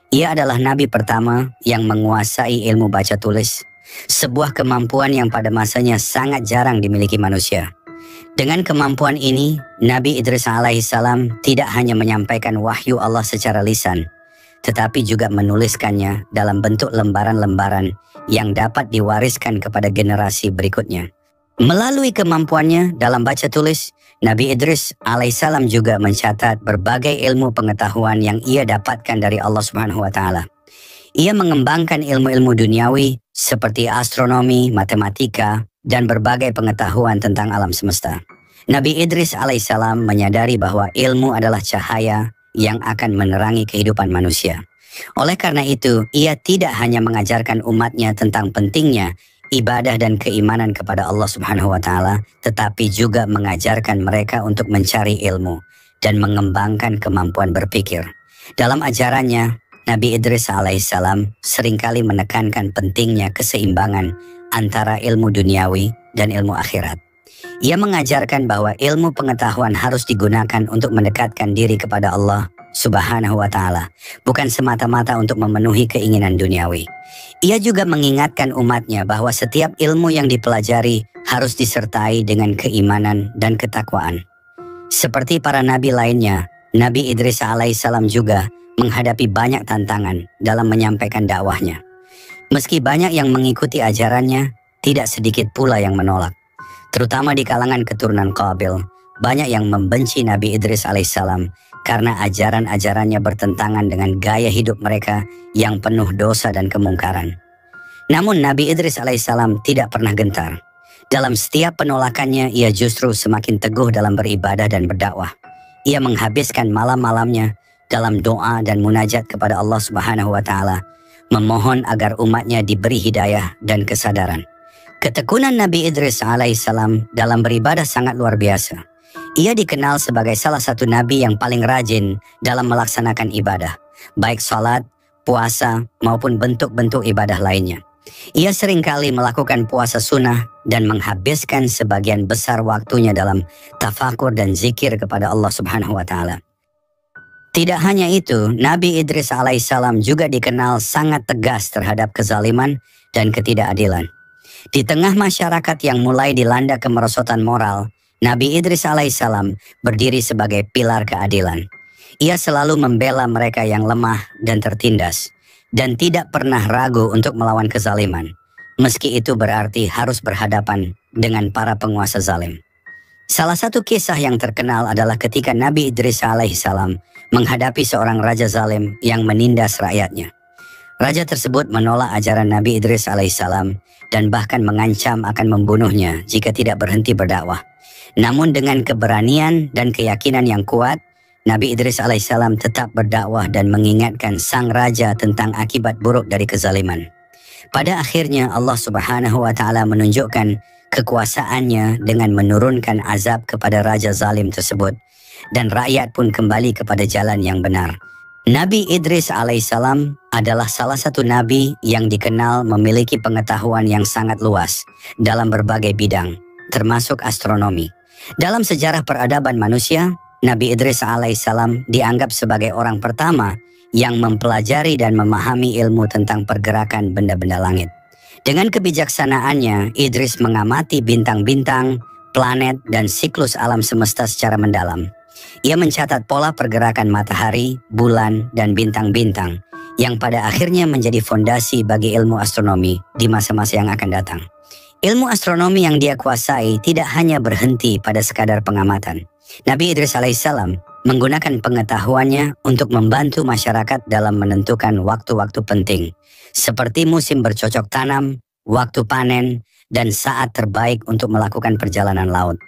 Ia adalah nabi pertama yang menguasai ilmu baca tulis, sebuah kemampuan yang pada masanya sangat jarang dimiliki manusia. Dengan kemampuan ini, Nabi Idris alaihissalam tidak hanya menyampaikan wahyu Allah secara lisan, tetapi juga menuliskannya dalam bentuk lembaran-lembaran yang dapat diwariskan kepada generasi berikutnya. Melalui kemampuannya dalam baca tulis, Nabi Idris alaihissalam juga mencatat berbagai ilmu pengetahuan yang ia dapatkan dari Allah Subhanahu wa Ta'ala. Ia mengembangkan ilmu-ilmu duniawi seperti astronomi, matematika, dan berbagai pengetahuan tentang alam semesta. Nabi Idris alaihissalam menyadari bahwa ilmu adalah cahaya yang akan menerangi kehidupan manusia. Oleh karena itu, ia tidak hanya mengajarkan umatnya tentang pentingnya ibadah dan keimanan kepada Allah Subhanahu wa Ta'ala, tetapi juga mengajarkan mereka untuk mencari ilmu dan mengembangkan kemampuan berpikir. Dalam ajarannya, Nabi Idris alaihissalam seringkali menekankan pentingnya keseimbangan antara ilmu duniawi dan ilmu akhirat. Ia mengajarkan bahwa ilmu pengetahuan harus digunakan untuk mendekatkan diri kepada Allah Subhanahu wa Ta'ala, bukan semata-mata untuk memenuhi keinginan duniawi. Ia juga mengingatkan umatnya bahwa setiap ilmu yang dipelajari harus disertai dengan keimanan dan ketakwaan. Seperti para nabi lainnya, Nabi Idris alaihissalam juga menghadapi banyak tantangan dalam menyampaikan dakwahnya. Meski banyak yang mengikuti ajarannya, tidak sedikit pula yang menolak. Terutama di kalangan keturunan Qabil, banyak yang membenci Nabi Idris alaihissalam karena ajaran-ajarannya bertentangan dengan gaya hidup mereka yang penuh dosa dan kemungkaran. Namun Nabi Idris alaihissalam tidak pernah gentar. Dalam setiap penolakannya, ia justru semakin teguh dalam beribadah dan berdakwah. Ia menghabiskan malam-malamnya dalam doa dan munajat kepada Allah Subhanahu wa Ta'ala, memohon agar umatnya diberi hidayah dan kesadaran. Ketekunan Nabi Idris alaihissalam dalam beribadah sangat luar biasa. Ia dikenal sebagai salah satu nabi yang paling rajin dalam melaksanakan ibadah, baik salat, puasa, maupun bentuk-bentuk ibadah lainnya. Ia seringkali melakukan puasa sunnah dan menghabiskan sebagian besar waktunya dalam tafakur dan zikir kepada Allah Subhanahu wa Ta'ala. Tidak hanya itu, Nabi Idris alaihissalam juga dikenal sangat tegas terhadap kezaliman dan ketidakadilan. Di tengah masyarakat yang mulai dilanda kemerosotan moral, Nabi Idris alaihissalam berdiri sebagai pilar keadilan. Ia selalu membela mereka yang lemah dan tertindas, dan tidak pernah ragu untuk melawan kezaliman, meski itu berarti harus berhadapan dengan para penguasa zalim. Salah satu kisah yang terkenal adalah ketika Nabi Idris alaihissalam menghadapi seorang raja zalim yang menindas rakyatnya. Raja tersebut menolak ajaran Nabi Idris alaihissalam dan bahkan mengancam akan membunuhnya jika tidak berhenti berdakwah. Namun dengan keberanian dan keyakinan yang kuat, Nabi Idris alaihissalam tetap berdakwah dan mengingatkan sang raja tentang akibat buruk dari kezaliman. Pada akhirnya Allah Subhanahu wa Ta'ala menunjukkan kekuasaannya dengan menurunkan azab kepada raja zalim tersebut, dan rakyat pun kembali kepada jalan yang benar. Nabi Idris alaihissalam adalah salah satu nabi yang dikenal memiliki pengetahuan yang sangat luas dalam berbagai bidang, termasuk astronomi. Dalam sejarah peradaban manusia, Nabi Idris alaihissalam dianggap sebagai orang pertama yang mempelajari dan memahami ilmu tentang pergerakan benda-benda langit. Dengan kebijaksanaannya, Idris mengamati bintang-bintang, planet, dan siklus alam semesta secara mendalam. Ia mencatat pola pergerakan matahari, bulan, dan bintang-bintang yang pada akhirnya menjadi fondasi bagi ilmu astronomi di masa-masa yang akan datang. Ilmu astronomi yang dia kuasai tidak hanya berhenti pada sekadar pengamatan. Nabi Idris alaihissalam menggunakan pengetahuannya untuk membantu masyarakat dalam menentukan waktu-waktu penting, seperti musim bercocok tanam, waktu panen, dan saat terbaik untuk melakukan perjalanan laut.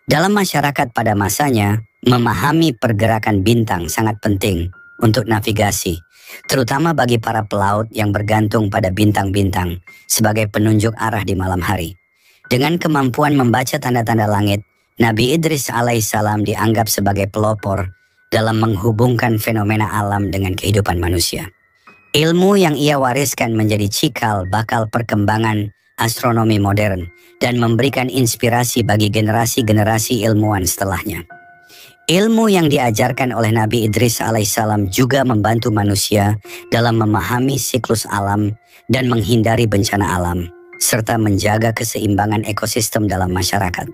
Dalam masyarakat pada masanya, memahami pergerakan bintang sangat penting untuk navigasi, terutama bagi para pelaut yang bergantung pada bintang-bintang sebagai penunjuk arah di malam hari. Dengan kemampuan membaca tanda-tanda langit, Nabi Idris alaihissalam dianggap sebagai pelopor dalam menghubungkan fenomena alam dengan kehidupan manusia. Ilmu yang ia wariskan menjadi cikal bakal perkembangan astronomi modern dan memberikan inspirasi bagi generasi-generasi ilmuwan setelahnya. Ilmu yang diajarkan oleh Nabi Idris alaihissalam juga membantu manusia dalam memahami siklus alam dan menghindari bencana alam, serta menjaga keseimbangan ekosistem dalam masyarakat.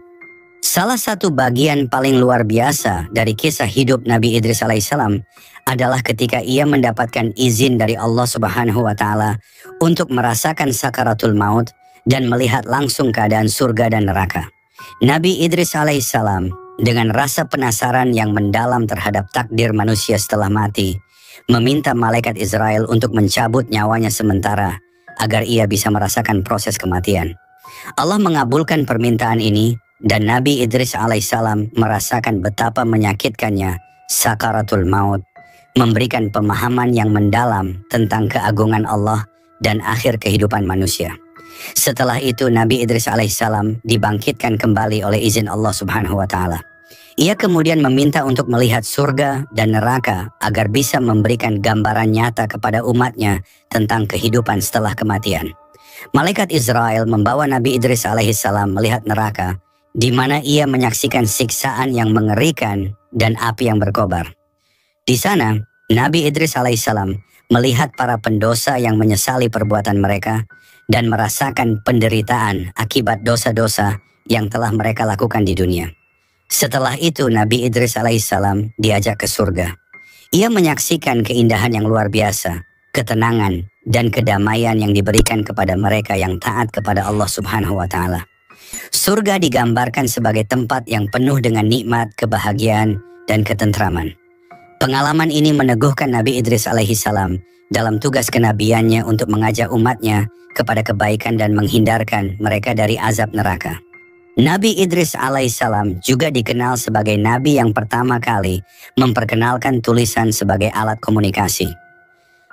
Salah satu bagian paling luar biasa dari kisah hidup Nabi Idris alaihissalam adalah ketika ia mendapatkan izin dari Allah Subhanahu wa Ta'ala untuk merasakan sakaratul maut dan melihat langsung keadaan surga dan neraka. Nabi Idris alaihissalam dengan rasa penasaran yang mendalam terhadap takdir manusia setelah mati, meminta malaikat Israel untuk mencabut nyawanya sementara agar ia bisa merasakan proses kematian. Allah mengabulkan permintaan ini dan Nabi Idris alaihissalam merasakan betapa menyakitkannya sakaratul maut, memberikan pemahaman yang mendalam tentang keagungan Allah dan akhir kehidupan manusia. Setelah itu Nabi Idris alaihissalam dibangkitkan kembali oleh izin Allah Subhanahu wa Ta'ala. Ia kemudian meminta untuk melihat surga dan neraka agar bisa memberikan gambaran nyata kepada umatnya tentang kehidupan setelah kematian. Malaikat Israel membawa Nabi Idris alaihissalam melihat neraka, di mana ia menyaksikan siksaan yang mengerikan dan api yang berkobar. Di sana, Nabi Idris alaihissalam melihat para pendosa yang menyesali perbuatan mereka dan merasakan penderitaan akibat dosa-dosa yang telah mereka lakukan di dunia. Setelah itu Nabi Idris alaihissalam diajak ke surga. Ia menyaksikan keindahan yang luar biasa, ketenangan, dan kedamaian yang diberikan kepada mereka yang taat kepada Allah Subhanahu wa Ta'ala. Surga digambarkan sebagai tempat yang penuh dengan nikmat, kebahagiaan, dan ketentraman. Pengalaman ini meneguhkan Nabi Idris alaihissalam dalam tugas kenabiannya untuk mengajak umatnya kepada kebaikan dan menghindarkan mereka dari azab neraka. Nabi Idris alaihissalam juga dikenal sebagai nabi yang pertama kali memperkenalkan tulisan sebagai alat komunikasi.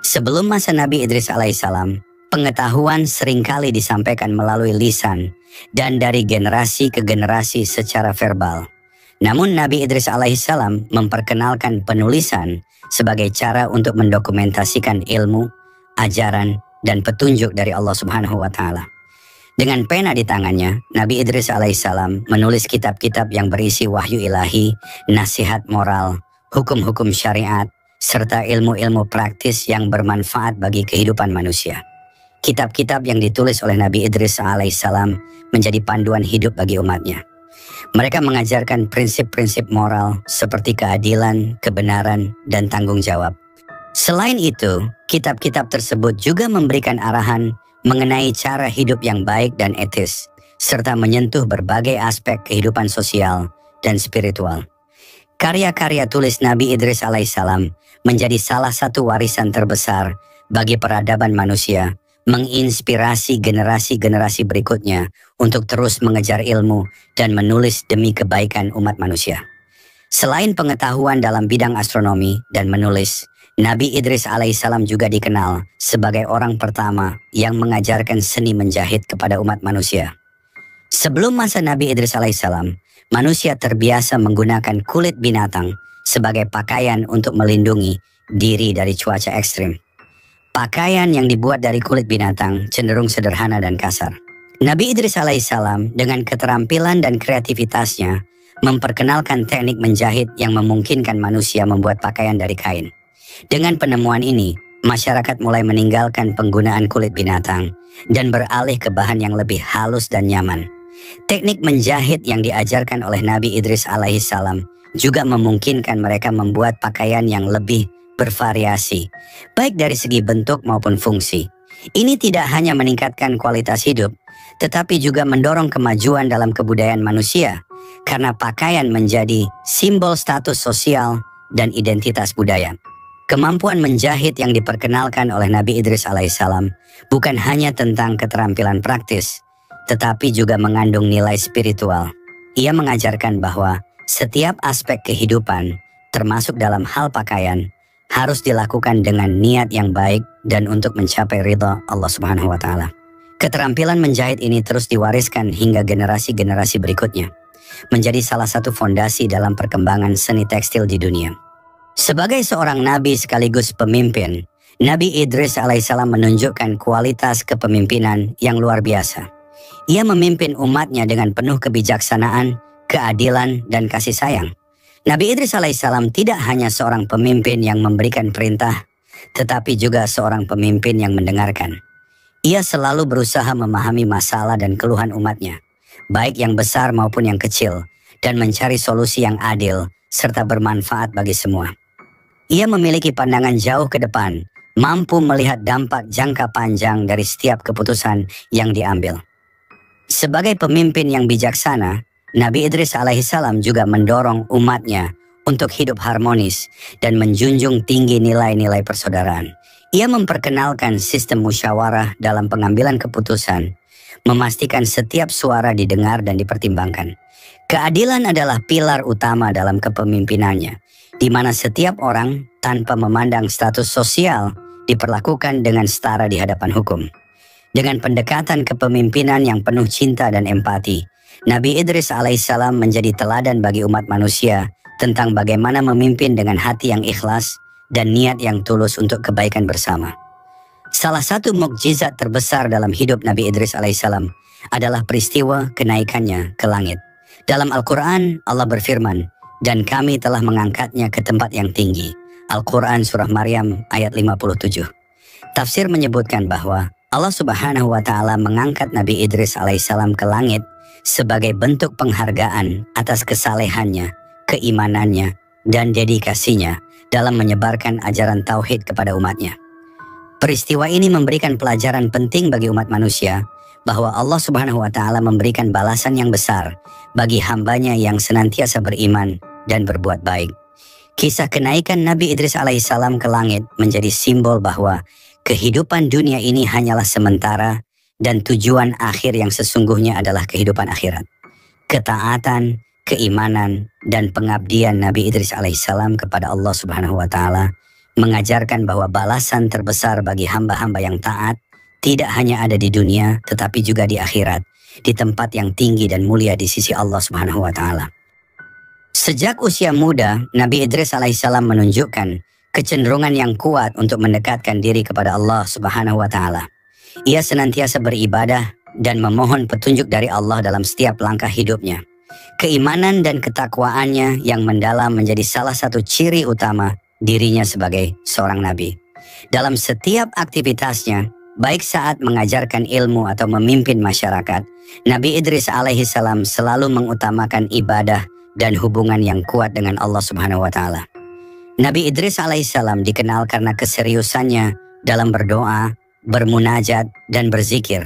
Sebelum masa Nabi Idris alaihissalam, pengetahuan seringkali disampaikan melalui lisan dan dari generasi ke generasi secara verbal. Namun Nabi Idris alaihissalam memperkenalkan penulisan sebagai cara untuk mendokumentasikan ilmu, ajaran, dan petunjuk dari Allah Subhanahu wa Ta'ala. Dengan pena di tangannya, Nabi Idris alaihissalam menulis kitab-kitab yang berisi wahyu ilahi, nasihat moral, hukum-hukum syariat, serta ilmu-ilmu praktis yang bermanfaat bagi kehidupan manusia. Kitab-kitab yang ditulis oleh Nabi Idris alaihissalam menjadi panduan hidup bagi umatnya. Mereka mengajarkan prinsip-prinsip moral seperti keadilan, kebenaran, dan tanggung jawab. Selain itu, kitab-kitab tersebut juga memberikan arahan mengenai cara hidup yang baik dan etis, serta menyentuh berbagai aspek kehidupan sosial dan spiritual. Karya-karya tulis Nabi Idris alaihissalam menjadi salah satu warisan terbesar bagi peradaban manusia, menginspirasi generasi-generasi berikutnya untuk terus mengejar ilmu dan menulis demi kebaikan umat manusia. Selain pengetahuan dalam bidang astronomi dan menulis, Nabi Idris alaihissalam juga dikenal sebagai orang pertama yang mengajarkan seni menjahit kepada umat manusia. Sebelum masa Nabi Idris alaihissalam, manusia terbiasa menggunakan kulit binatang sebagai pakaian untuk melindungi diri dari cuaca ekstrim. Pakaian yang dibuat dari kulit binatang cenderung sederhana dan kasar. Nabi Idris alaihissalam dengan keterampilan dan kreativitasnya memperkenalkan teknik menjahit yang memungkinkan manusia membuat pakaian dari kain. Dengan penemuan ini, masyarakat mulai meninggalkan penggunaan kulit binatang dan beralih ke bahan yang lebih halus dan nyaman. Teknik menjahit yang diajarkan oleh Nabi Idris alaihissalam juga memungkinkan mereka membuat pakaian yang lebih bervariasi, baik dari segi bentuk maupun fungsi. Ini tidak hanya meningkatkan kualitas hidup, tetapi juga mendorong kemajuan dalam kebudayaan manusia, karena pakaian menjadi simbol status sosial dan identitas budaya. Kemampuan menjahit yang diperkenalkan oleh Nabi Idris alaihissalam bukan hanya tentang keterampilan praktis, tetapi juga mengandung nilai spiritual. Ia mengajarkan bahwa setiap aspek kehidupan, termasuk dalam hal pakaian, harus dilakukan dengan niat yang baik dan untuk mencapai ridha Allah Subhanahu wa Ta'ala. Keterampilan menjahit ini terus diwariskan hingga generasi-generasi berikutnya, menjadi salah satu fondasi dalam perkembangan seni tekstil di dunia. Sebagai seorang nabi sekaligus pemimpin, Nabi Idris alaihissalam menunjukkan kualitas kepemimpinan yang luar biasa. Ia memimpin umatnya dengan penuh kebijaksanaan, keadilan, dan kasih sayang. Nabi Idris alaihissalam tidak hanya seorang pemimpin yang memberikan perintah, tetapi juga seorang pemimpin yang mendengarkan. Ia selalu berusaha memahami masalah dan keluhan umatnya, baik yang besar maupun yang kecil, dan mencari solusi yang adil serta bermanfaat bagi semua. Ia memiliki pandangan jauh ke depan, mampu melihat dampak jangka panjang dari setiap keputusan yang diambil. Sebagai pemimpin yang bijaksana, Nabi Idris alaihissalam juga mendorong umatnya untuk hidup harmonis dan menjunjung tinggi nilai-nilai persaudaraan. Ia memperkenalkan sistem musyawarah dalam pengambilan keputusan, memastikan setiap suara didengar dan dipertimbangkan. Keadilan adalah pilar utama dalam kepemimpinannya. di mana setiap orang tanpa memandang status sosial diperlakukan dengan setara di hadapan hukum. Dengan pendekatan kepemimpinan yang penuh cinta dan empati, Nabi Idris alaihissalam menjadi teladan bagi umat manusia tentang bagaimana memimpin dengan hati yang ikhlas dan niat yang tulus untuk kebaikan bersama. Salah satu mukjizat terbesar dalam hidup Nabi Idris alaihissalam adalah peristiwa kenaikannya ke langit. Dalam Al-Quran, Allah berfirman, "Dan kami telah mengangkatnya ke tempat yang tinggi." Al-Quran Surah Maryam ayat 57. Tafsir menyebutkan bahwa Allah Subhanahu wa Ta'ala mengangkat Nabi Idris alaihissalam ke langit sebagai bentuk penghargaan atas kesalehannya, keimanannya, dan dedikasinya dalam menyebarkan ajaran tauhid kepada umatnya. Peristiwa ini memberikan pelajaran penting bagi umat manusia bahwa Allah Subhanahu wa Ta'ala memberikan balasan yang besar bagi hambanya yang senantiasa beriman dan berbuat baik. Kisah kenaikan Nabi Idris alaihissalam ke langit menjadi simbol bahwa kehidupan dunia ini hanyalah sementara dan tujuan akhir yang sesungguhnya adalah kehidupan akhirat. Ketaatan, keimanan, dan pengabdian Nabi Idris alaihissalam kepada Allah Subhanahu wa Ta'ala mengajarkan bahwa balasan terbesar bagi hamba-hamba yang taat tidak hanya ada di dunia tetapi juga di akhirat, di tempat yang tinggi dan mulia di sisi Allah Subhanahu wa Ta'ala. Sejak usia muda, Nabi Idris alaihissalam menunjukkan kecenderungan yang kuat untuk mendekatkan diri kepada Allah Subhanahu wa Ta'ala. Ia senantiasa beribadah dan memohon petunjuk dari Allah dalam setiap langkah hidupnya. Keimanan dan ketakwaannya yang mendalam menjadi salah satu ciri utama dirinya sebagai seorang nabi. Dalam setiap aktivitasnya, baik saat mengajarkan ilmu atau memimpin masyarakat, Nabi Idris alaihissalam selalu mengutamakan ibadah dan hubungan yang kuat dengan Allah Subhanahu wa Ta'ala. Nabi Idris alaihissalam dikenal karena keseriusannya dalam berdoa, bermunajat, dan berzikir.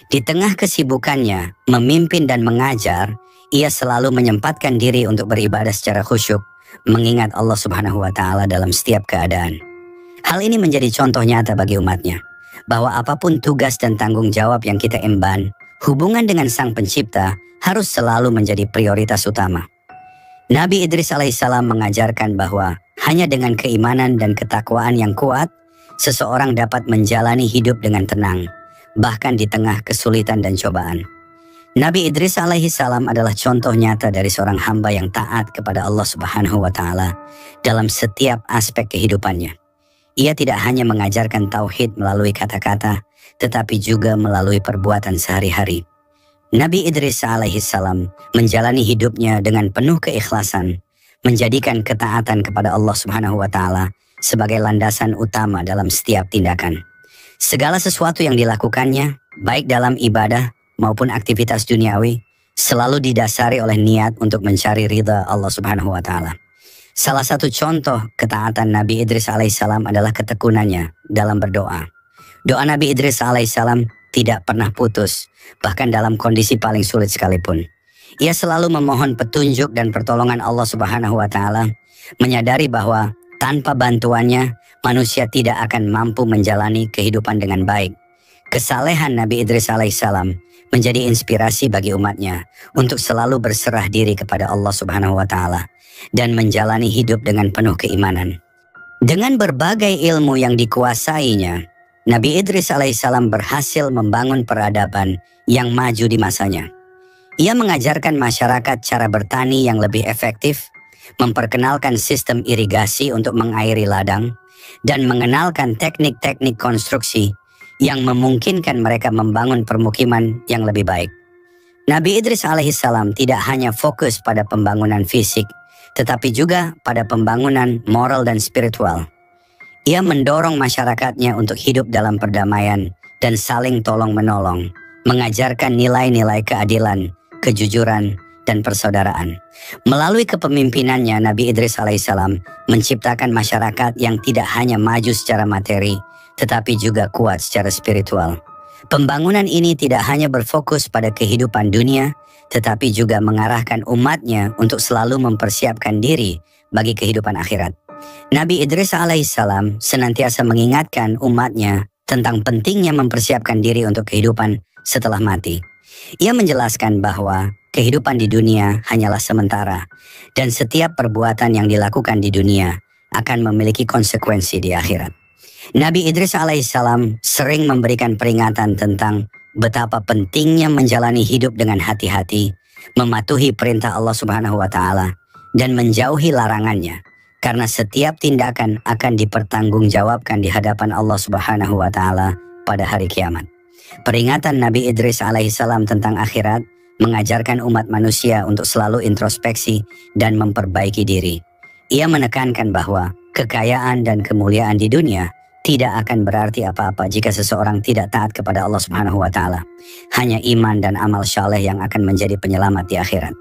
Di tengah kesibukannya memimpin dan mengajar, ia selalu menyempatkan diri untuk beribadah secara khusyuk, mengingat Allah Subhanahu wa Ta'ala dalam setiap keadaan. Hal ini menjadi contoh nyata bagi umatnya, bahwa apapun tugas dan tanggung jawab yang kita emban, hubungan dengan Sang Pencipta harus selalu menjadi prioritas utama. Nabi Idris alaihissalam mengajarkan bahwa hanya dengan keimanan dan ketakwaan yang kuat, seseorang dapat menjalani hidup dengan tenang, bahkan di tengah kesulitan dan cobaan. Nabi Idris alaihissalam adalah contoh nyata dari seorang hamba yang taat kepada Allah Subhanahu wa Ta'ala dalam setiap aspek kehidupannya. Ia tidak hanya mengajarkan tauhid melalui kata-kata, tetapi juga melalui perbuatan sehari-hari. Nabi Idris alaihissalam menjalani hidupnya dengan penuh keikhlasan, menjadikan ketaatan kepada Allah Subhanahu wa Ta'ala sebagai landasan utama dalam setiap tindakan. Segala sesuatu yang dilakukannya, baik dalam ibadah maupun aktivitas duniawi, selalu didasari oleh niat untuk mencari ridha Allah Subhanahu wa Ta'ala. Salah satu contoh ketaatan Nabi Idris alaihissalam adalah ketekunannya dalam berdoa. Doa Nabi Idris alaihissalam tidak pernah putus, bahkan dalam kondisi paling sulit sekalipun. Ia selalu memohon petunjuk dan pertolongan Allah Subhanahu wa Ta'ala, menyadari bahwa tanpa bantuannya manusia tidak akan mampu menjalani kehidupan dengan baik. Kesalehan Nabi Idris alaihissalam menjadi inspirasi bagi umatnya untuk selalu berserah diri kepada Allah Subhanahu wa Ta'ala dan menjalani hidup dengan penuh keimanan. Dengan berbagai ilmu yang dikuasainya, Nabi Idris alaihissalam berhasil membangun peradaban yang maju di masanya. Ia mengajarkan masyarakat cara bertani yang lebih efektif, memperkenalkan sistem irigasi untuk mengairi ladang, dan mengenalkan teknik-teknik konstruksi yang memungkinkan mereka membangun permukiman yang lebih baik. Nabi Idris alaihissalam tidak hanya fokus pada pembangunan fisik, tetapi juga pada pembangunan moral dan spiritual. Ia mendorong masyarakatnya untuk hidup dalam perdamaian dan saling tolong-menolong, mengajarkan nilai-nilai keadilan, kejujuran, dan persaudaraan. Melalui kepemimpinannya, Nabi Idris alaihissalam menciptakan masyarakat yang tidak hanya maju secara materi, tetapi juga kuat secara spiritual. Pembangunan ini tidak hanya berfokus pada kehidupan dunia, tetapi juga mengarahkan umatnya untuk selalu mempersiapkan diri bagi kehidupan akhirat. Nabi Idris alaihissalam senantiasa mengingatkan umatnya tentang pentingnya mempersiapkan diri untuk kehidupan setelah mati. Ia menjelaskan bahwa kehidupan di dunia hanyalah sementara, dan setiap perbuatan yang dilakukan di dunia akan memiliki konsekuensi di akhirat. Nabi Idris alaihissalam sering memberikan peringatan tentang betapa pentingnya menjalani hidup dengan hati-hati, mematuhi perintah Allah Subhanahu wa Ta'ala, dan menjauhi larangannya, karena setiap tindakan akan dipertanggungjawabkan di hadapan Allah Subhanahu wa Ta'ala pada hari kiamat. Peringatan Nabi Idris alaihissalam tentang akhirat mengajarkan umat manusia untuk selalu introspeksi dan memperbaiki diri. Ia menekankan bahwa kekayaan dan kemuliaan di dunia tidak akan berarti apa-apa jika seseorang tidak taat kepada Allah Subhanahu wa Ta'ala. Hanya iman dan amal saleh yang akan menjadi penyelamat di akhirat.